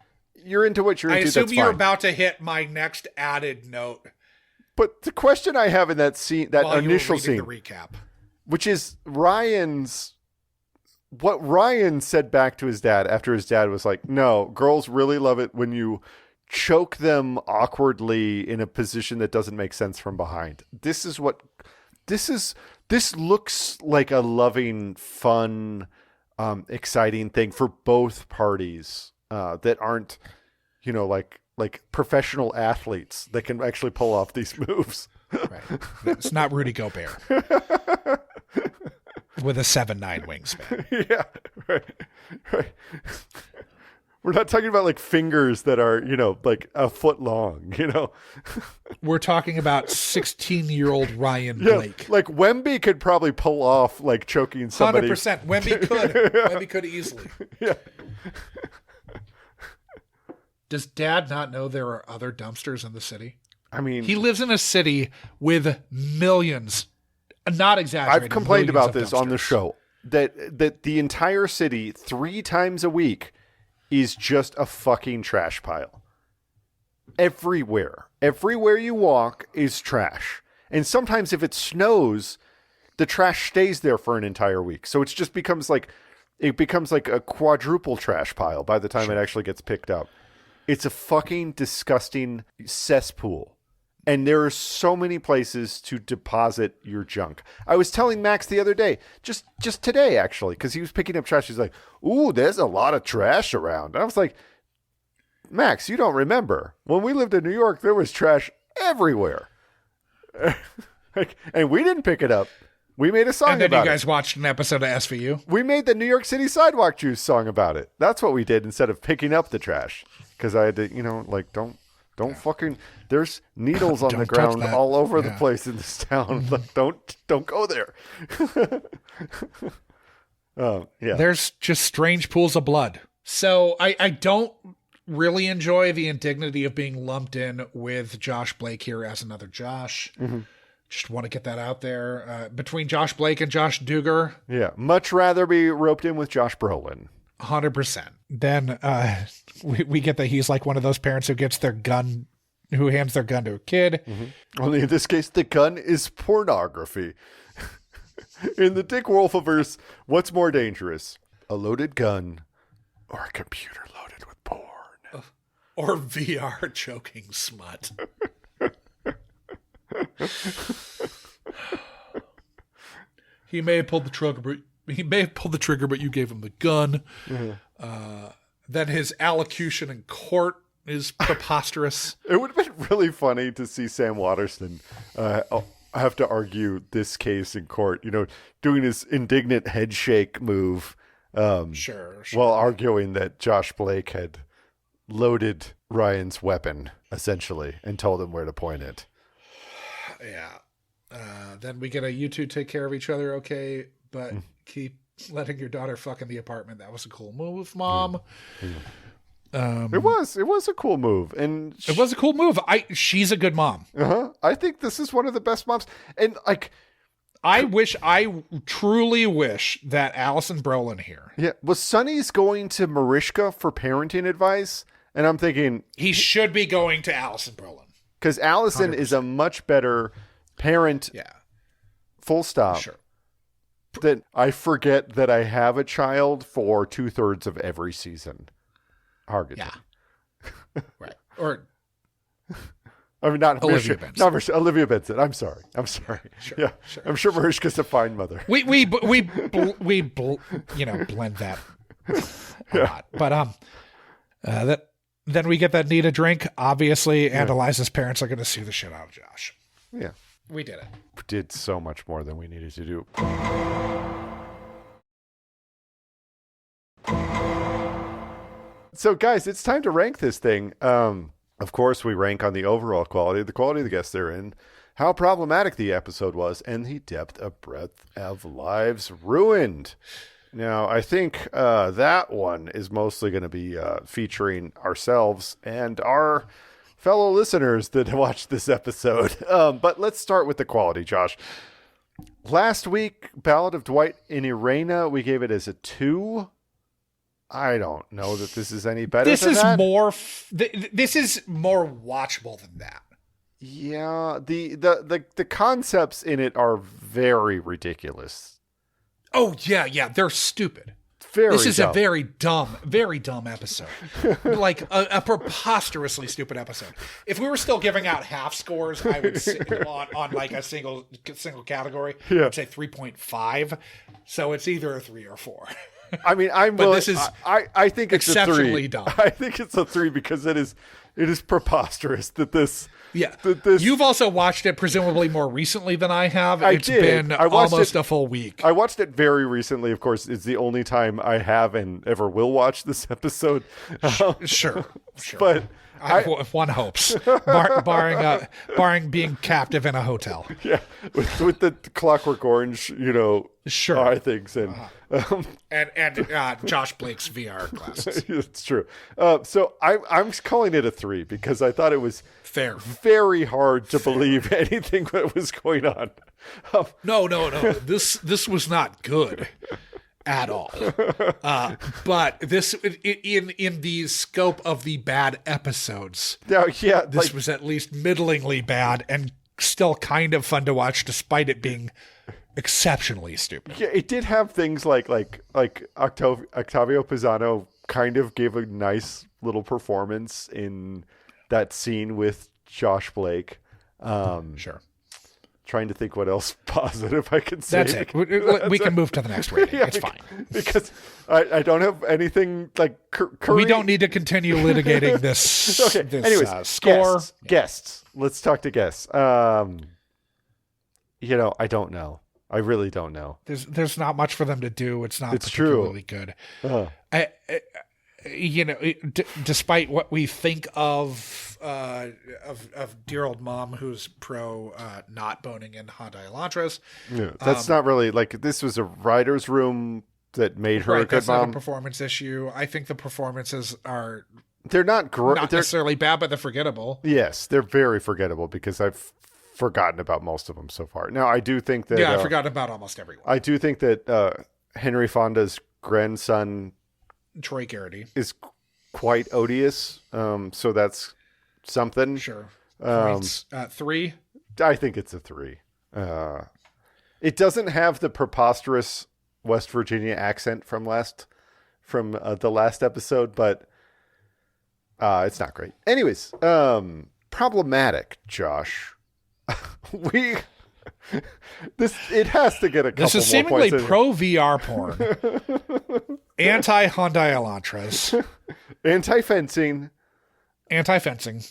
You're into what you're into. I assume that's you're fine. about to hit my next added note. But the question I have in that scene, that while initial you were scene, the recap, which is what Ryan said back to his dad after his dad was like, "No, girls really love it when you choke them awkwardly in a position that doesn't make sense from behind." This looks like a loving, fun, exciting thing for both parties. That aren't, like professional athletes that can actually pull off these moves. Right. It's not Rudy Gobert with a 7'9" wingspan. Yeah, right. We're not talking about like fingers that are, like a foot long, we're talking about 16-year-old Ryan Blake. Like Wemby could probably pull off like choking somebody. 100%. Wemby could. Wemby could easily. Yeah. Does Dad not know there are other dumpsters in the city? I mean, He lives in a city with millions. Not exaggerating. I've complained about millions this of on the dumpsters. show that the entire city 3 times a week is just a fucking trash pile. Everywhere you walk is trash. And sometimes if it snows, the trash stays there for an entire week. So it just becomes like a quadruple trash pile by the time it actually gets picked up. It's a fucking disgusting cesspool. And there are so many places to deposit your junk. I was telling Max the other day, just today actually, because he was picking up trash. He's like, "Ooh, there's a lot of trash around." And I was like, "Max, you don't remember. When we lived in New York, there was trash everywhere." And we didn't pick it up. We made a song And then about you guys watched an episode of SVU. We made the New York City Sidewalk Juice song about it. That's what we did instead of picking up the trash. Because I had to, don't fucking. There's needles on the Don't touch ground that. all over the Yeah. place in this town. Like, don't go there. Oh yeah. There's just strange pools of blood. So I don't really enjoy the indignity of being lumped in with Josh Blake here as another Josh. Mm-hmm. Just want to get that out there. Between Josh Blake and Josh Duger, Yeah. Much rather be roped in with Josh Brolin. 100%. Then we get that he's like one of those parents who hands their gun to a kid. Only in this case, the gun is pornography. In the Dick Wolfiverse, what's more dangerous? A loaded gun or a computer loaded with porn? Or VR choking smut. He may have pulled the trigger, but you gave him the gun. Then his allocution in court is preposterous. It would have been really funny to see Sam Waterston have to argue this case in court, doing his indignant head shake move Sure. while arguing that Josh Blake had loaded Ryan's weapon, essentially, and told him where to point it. Yeah. Then we get a you two take care of each other, okay, but keep letting your daughter fuck in the apartment. That was a cool move, Mom. It was a cool move, and It was a cool move. She's a good mom. I think this is one of the best moms, and like, I truly wish that Allison Brolin here. yeah, was Sonny's going to Mariska for parenting advice, and I'm thinking He should be going to Allison Brolin. because Allison is a much better parent. Yeah. Full stop. Sure. That I forget that I have a child for 2/3 of every season. Hargitay. Yeah. Right. Or I mean, not Olivia Mariska, Benson. not Mariska, Olivia Benson. I'm sorry. Sure, Yeah, sure. I'm sure Mariska's a fine mother. we blend that a lot. But then we get that need a drink. Obviously, and Eliza's parents are going to sue the shit out of Josh. Yeah, We did it. did so much more than we needed to do. So, guys, it's time to rank this thing. Of course, we rank on the overall quality, the quality of the guests they're in, how problematic the episode was, and the depth of breadth of lives ruined. Now, I think that one is mostly going to be featuring ourselves and our fellow listeners that watched this episode. But let's start with the quality, Josh. Last week, Ballad of Dwight and Irena, we gave it as a 2. I don't know that this is any better This than is that. this is more watchable than that. Yeah, the concepts in it are very ridiculous. Oh yeah, they're stupid. This is a very dumb episode. Like a preposterously stupid episode. If we were still giving out half scores, I would say on like a single category, Yeah. I'd say 3.5. So it's either a 3 or 4. I mean, this is I think it's a 3. exceptionally dumb. I think it's a 3 because it is preposterous that this. Yeah. That this, You've also watched it presumably more recently than I have. I It's did. been I watched almost it- a full week. I watched it very recently. Of course, it's the only time I have and ever will watch this episode. Sure. But One hopes, barring being captive in a hotel. Yeah, with the Clockwork Orange, Sure. eye things and Josh Blake's VR glasses. it's true. So I'm calling it a 3 because I thought it was Fair. very hard to believe anything that was going on. No. This was not good at all. But this, in the scope of the bad episodes, Now, yeah, this was at least middlingly bad and still kind of fun to watch, despite it being exceptionally stupid. yeah, it did have things like Octavio Pisano kind of gave a nice little performance in that scene with Josh Blake. Sure. Trying to think what else positive I can say. That's it. We can move to the next rating. Yeah, it's fine. Because I don't have anything like Curry. We don't need to continue litigating this, Okay. Anyways, score. Guests. Let's talk to guests. I don't know. I really don't know. There's not much for them to do. It's not true. particularly good. Despite what we think of dear old mom who's pro not boning in Hyundai Elantras. Yeah, that's not really like this was a writer's room that made her a good that's mom. not a performance issue. I think the performances are They're not great. not necessarily bad, but they're forgettable. Yes, they're very forgettable because I've forgotten about most of them so far. Now, I do think that I've forgotten about almost everyone. I do think that Henry Fonda's grandson Troy Garrity is quite odious. So that's something. Sure. Points, 3. I think it's a 3. It doesn't have the preposterous West Virginia accent from the last episode, but it's not great. Anyways, problematic, Josh. It has to get a couple This is more seemingly points. pro VR porn, anti Hyundai Elantras, Anti-fencing. anti-fencing,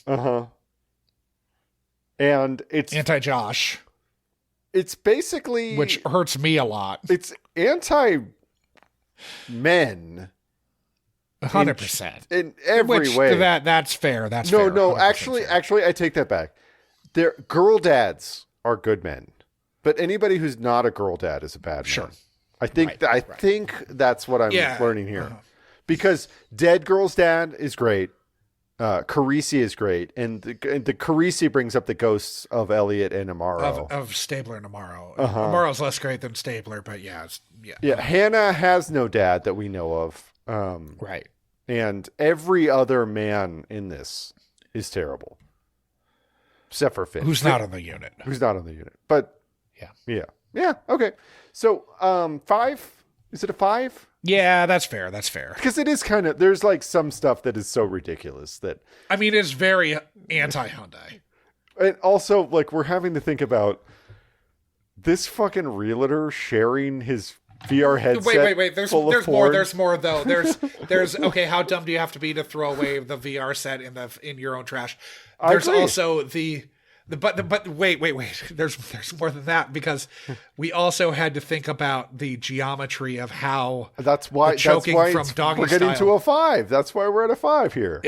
And it's anti-Josh, basically which hurts me a lot. it's anti-men 100%. in every Which, way. that's fair. That's fair. No, 100% actually, fair. I take that back. Girl dads are good men, but anybody who's not a girl dad is a bad man. Sure. I think I think that's what I'm learning here, because Dead Girl's dad is great. Carisi is great, and the Carisi brings up the ghosts of Elliot and Amaro. Of Stabler and Amaro. Amaro's less great than Stabler, but yeah. Hannah has no dad that we know of. Right. And every other man in this is terrible. Except for Finn. Who's not on the unit. But Yeah. Yeah. Okay. So 5? Is it a 5? Yeah, that's fair. That's fair. Because it is kind of, there's like some stuff that is so ridiculous that. I mean, it's very anti-Hyundai. And also, like, we're having to think about this fucking realtor sharing his VR headset. Wait. There's full of more. porn. There's more though. There's okay. How dumb do you have to be to throw away the VR set in your own trash? There's agree. also but wait. There's more than that, because we also had to think about the geometry of how That's why choking we're from doggy getting style. to a 5. That's why we're at a 5 here.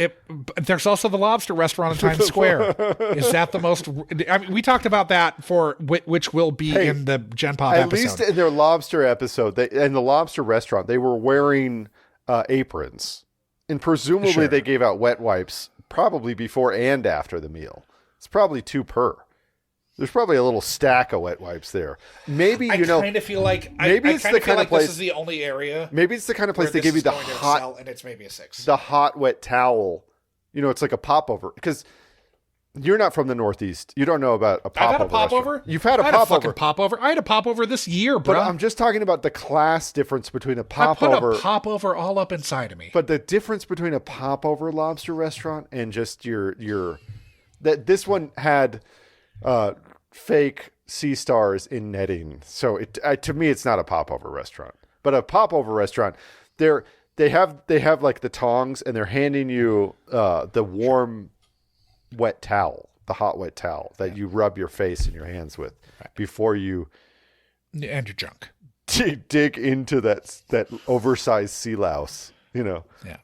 There's also the lobster restaurant in Times Square. Is that the most? I mean, we talked about that which will be in the Gen Pop At episode. least in their lobster episode, in the lobster restaurant, they were wearing aprons, and presumably they gave out wet wipes probably before and after the meal. It's probably 2 per. There's probably a little stack of wet wipes there. Maybe I kind of feel like maybe it's the kind of place. This is the only area. Maybe it's the kind of place they give you the hot, and it's maybe a 6. the hot wet towel. It's like a popover, because you're not from the Northeast. You don't know about a popover. I've had a popover. restaurant. You've had a I popover. popover. I had a popover this year, bro. But I'm just talking about the class difference between a I put popover. a popover all up inside of me. But the difference between a popover lobster restaurant and just your that this one had fake sea stars in netting. So to me, it's not a popover restaurant. But a popover restaurant, they have like the tongs, and they're handing you the warm wet towel, the hot wet towel that you rub your face and your hands with before you and your junk dig into that oversized sea louse. Yeah.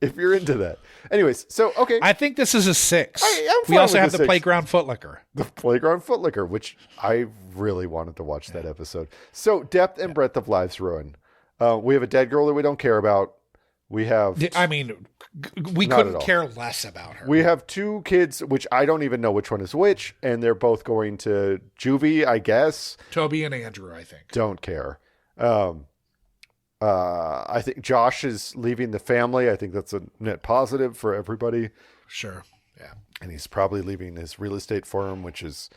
if you're into that. Anyways, so okay. I think this is a 6. I'm We fine also with have the the 6. Playground Footlicker. The Playground Footlicker, which I really wanted to watch that episode. So, depth and breadth of lives ruined. We have a dead girl that we don't care about. We have... I mean, we Not at couldn't all. care less about her. We have 2 kids, which I don't even know which one is which, and they're both going to juvie, I guess. Toby and Andrew, I think. Don't care. I think Josh is leaving the family. I think that's a net positive for everybody. Sure. Yeah. And he's probably leaving his real estate firm, which is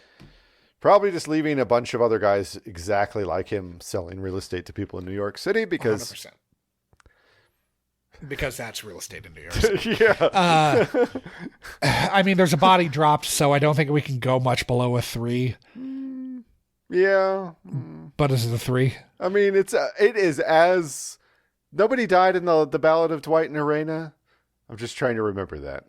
probably just leaving a bunch of other guys exactly like him selling real estate to people in New York City because 100%. Because that's real estate in New York City. yeah. I mean, there's a body dropped, so I don't think we can go much below a 3. Yeah. But is it a 3? I mean, it is as nobody died in the Ballad of Dwight and Irena. I'm just trying to remember that.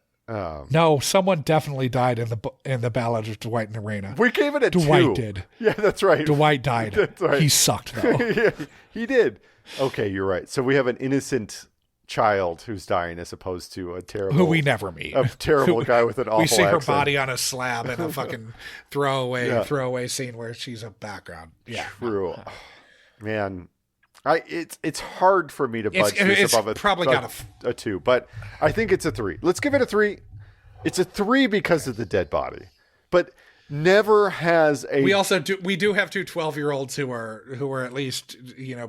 No, someone definitely died in the Ballad of Dwight and Irena. We gave it a 2. Dwight did. Yeah, that's right. Dwight died. That's right. He sucked though. Yeah, he did. Okay, you're right. So we have an innocent child who's dying as opposed to a terrible Who we never meet. a terrible guy with an awful We see her accent. body on a slab in a fucking throwaway scene where she's a background. Yeah. True. Man, it's hard for me to budge this it's above probably got a 2, but I think it's a 3. Let's give it a 3. It's a 3 because of the dead body, but never has a. We do have 2 12-year-olds who are at least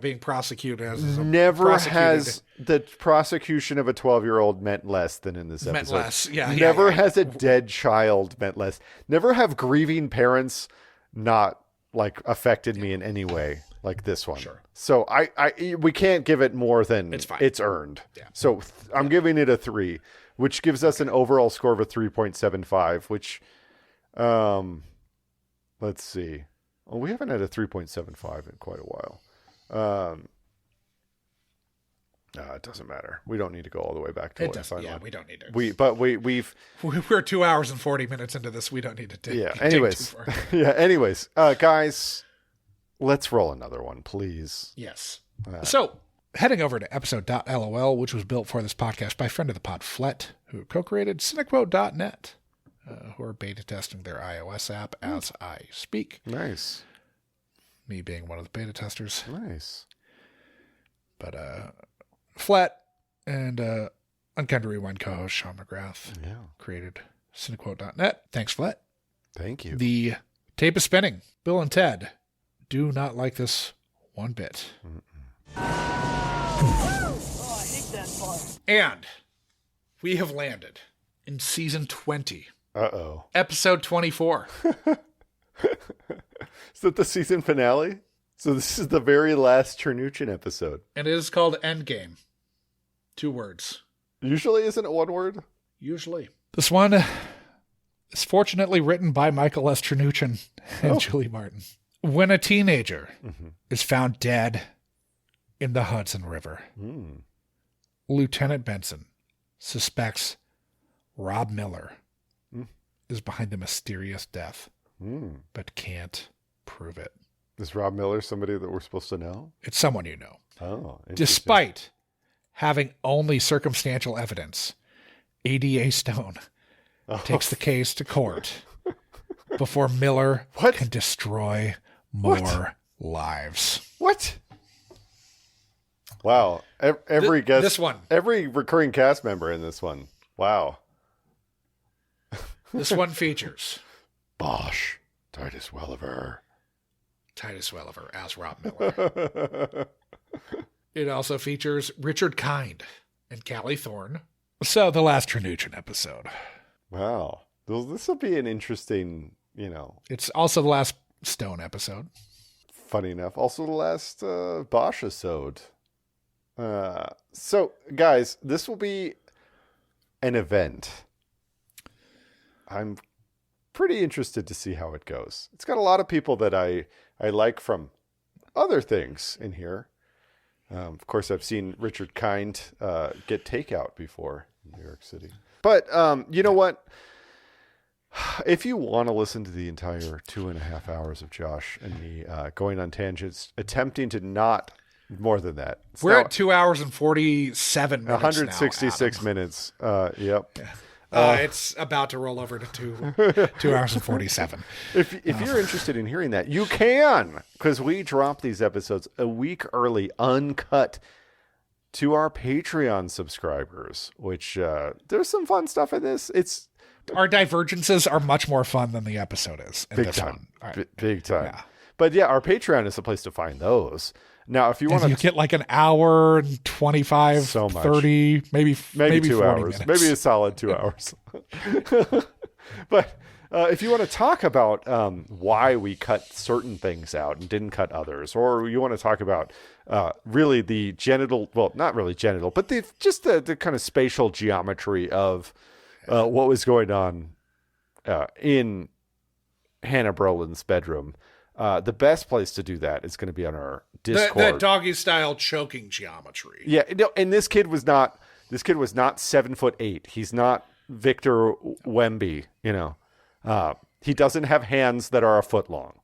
being prosecuted as never has the prosecution of a 12-year-old meant less than in this episode. meant less. Yeah. Never has a dead child meant less. Never have grieving parents not like affected me in any way like this one. Sure. So we can't give it more than It's fine. it's earned. Yeah. So I'm giving it a 3, which gives us an overall score of a 3.75, which let's see. Well, we haven't had a 3.75 in quite a while. It doesn't matter. We don't need to go all the way back to It what doesn't. we Yeah, find. we don't need to. We've We're 2 hours and 40 minutes into this. We don't need to dig. yeah. dig Anyways, too far. yeah. Anyways, guys, let's roll another one, please. Yes. So, heading over to episode.lol, which was built for this podcast by friend of the pod, Flet, who co-created Cinequote.net, who are beta testing their iOS app as I speak. Nice. Me being one of the beta testers. Nice. But Flet and Unkind to Rewind co-host Sean McGrath created Cinequote.net. Thanks, Flet. Thank you. The tape is spinning. Bill and Ted do not like this one bit. And we have landed in season 20. Uh-oh. Episode 24. Is that the season finale? So this is the very last Chernuchin episode. And it is called Endgame. 2 words. Usually isn't it one word? Usually. This one is fortunately written by Michael S. Chernuchin and Julie Martin. When a teenager is found dead in the Hudson River, Lieutenant Benson suspects Rob Miller is behind the mysterious death, but can't prove it. Is Rob Miller somebody that we're supposed to know? It's someone you know. Oh, interesting. Despite having only circumstantial evidence, ADA Stone takes the case to court before Miller can destroy more lives. What? Wow. Every guest, this one. every recurring cast member in this one. Wow. This one features Bosch, Titus Welliver as Rob Miller. It also features Richard Kind and Callie Thorne. So the last Chernuchin episode. Wow. This will be an interesting, It's also the last Stone episode. funny enough, also the last Bosch episode. So, guys, this will be an event. I'm pretty interested to see how it goes. It's got a lot of people that I like from other things in here. Of course, I've seen Richard Kind get takeout before in New York City. But you know what? If you want to listen to the entire 2.5 hours of Josh and me going on tangents, attempting to not More than that. We're at 2 hours and 47 minutes 166 now, minutes. Yep. It's about to roll over to 2 hours and 47. If you're interested in hearing that, you can, because we drop these episodes a week early, uncut, to our Patreon subscribers, which there's some fun stuff in this. Our divergences are much more fun than the episode is in big this time. one. All right. Big time. Yeah. But yeah, our Patreon is the place to find those. Now, if you want You to get like an hour and 25, So much. 30, maybe 2 40 hours, minutes. maybe a solid 2 hours. But if you want to talk about why we cut certain things out and didn't cut others, or you want to talk about really the genital, well, not really genital, but just the kind of spatial geometry of what was going on in Hannah Brolin's bedroom, the best place to do that is going to be on our Discord. The doggy style choking geometry. Yeah, no, and this kid was not 7'8". He's not Victor Wemby, he doesn't have hands that are a foot long,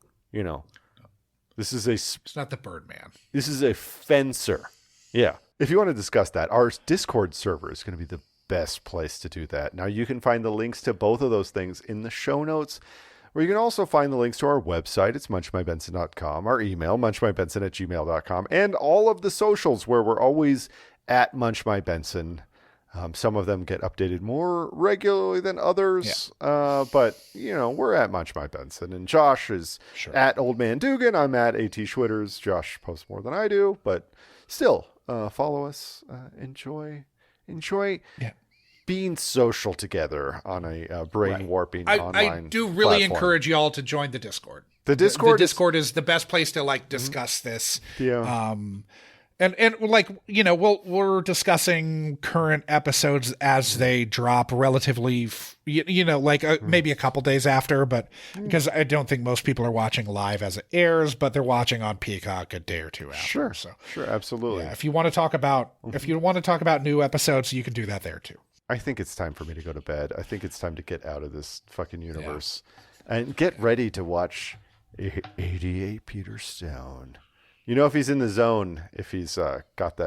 This is It's not the Birdman. This is a fencer. Yeah. If you want to discuss that, our Discord server is going to be the best place to do that. Now, you can find the links to both of those things in the show notes, where you can also find the links to our website. It's munchmybenson.com, our email, munchmybenson@gmail.com, and all of the socials where we're always at munchmybenson. Some of them get updated more regularly than others, but, we're at munchmybenson. And Josh is at Old Man Dugan. I'm at AT Schwitters. Josh posts more than I do, but still, follow us. Enjoy being social together on a brain-warping online I do really platform. encourage you all to join the Discord. The Discord is the best place to discuss this. Yeah. And we're discussing current episodes as they drop relatively, maybe a couple days after, but because I don't think most people are watching live as it airs, but they're watching on Peacock a day or two after. Sure, absolutely. Yeah, if you want to talk about new episodes, you can do that there too. I think it's time for me to go to bed. I think it's time to get out of this fucking universe and get ready to watch 88 Peter Stone. If he's in the zone, if he's got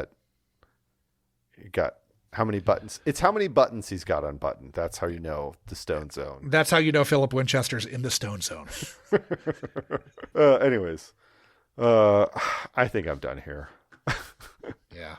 how many buttons. It's how many buttons he's got unbuttoned. That's how you know the Stone Zone. That's how you know Philip Winchester's in the Stone Zone. Anyways, I think I'm done here. Yeah.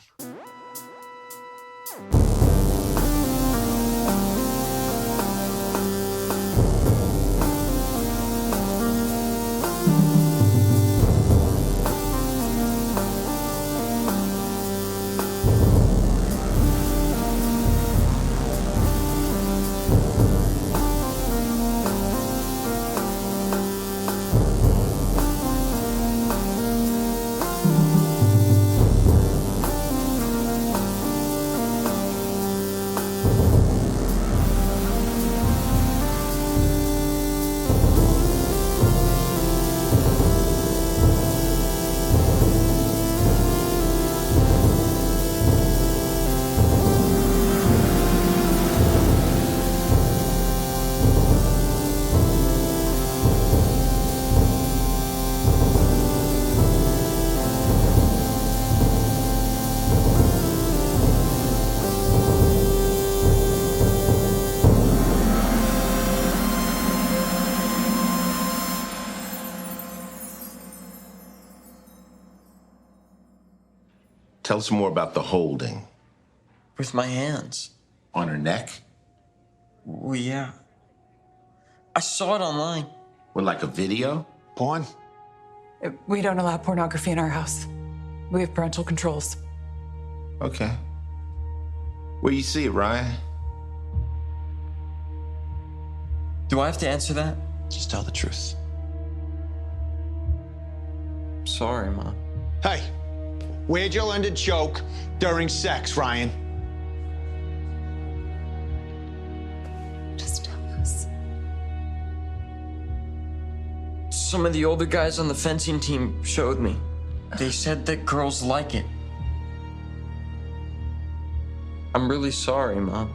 Tell us more about the holding. With my hands. On her neck? Well, yeah. I saw it online. With like a video? Porn? We don't allow pornography in our house. We have parental controls. Okay. Where you see it, Ryan? Do I have to answer that? Just tell the truth. Sorry, Mom. Hey, where'd you learn to choke during sex, Ryan? Just tell us. Some of the older guys on the fencing team showed me. They said that girls like it. I'm really sorry, Mom.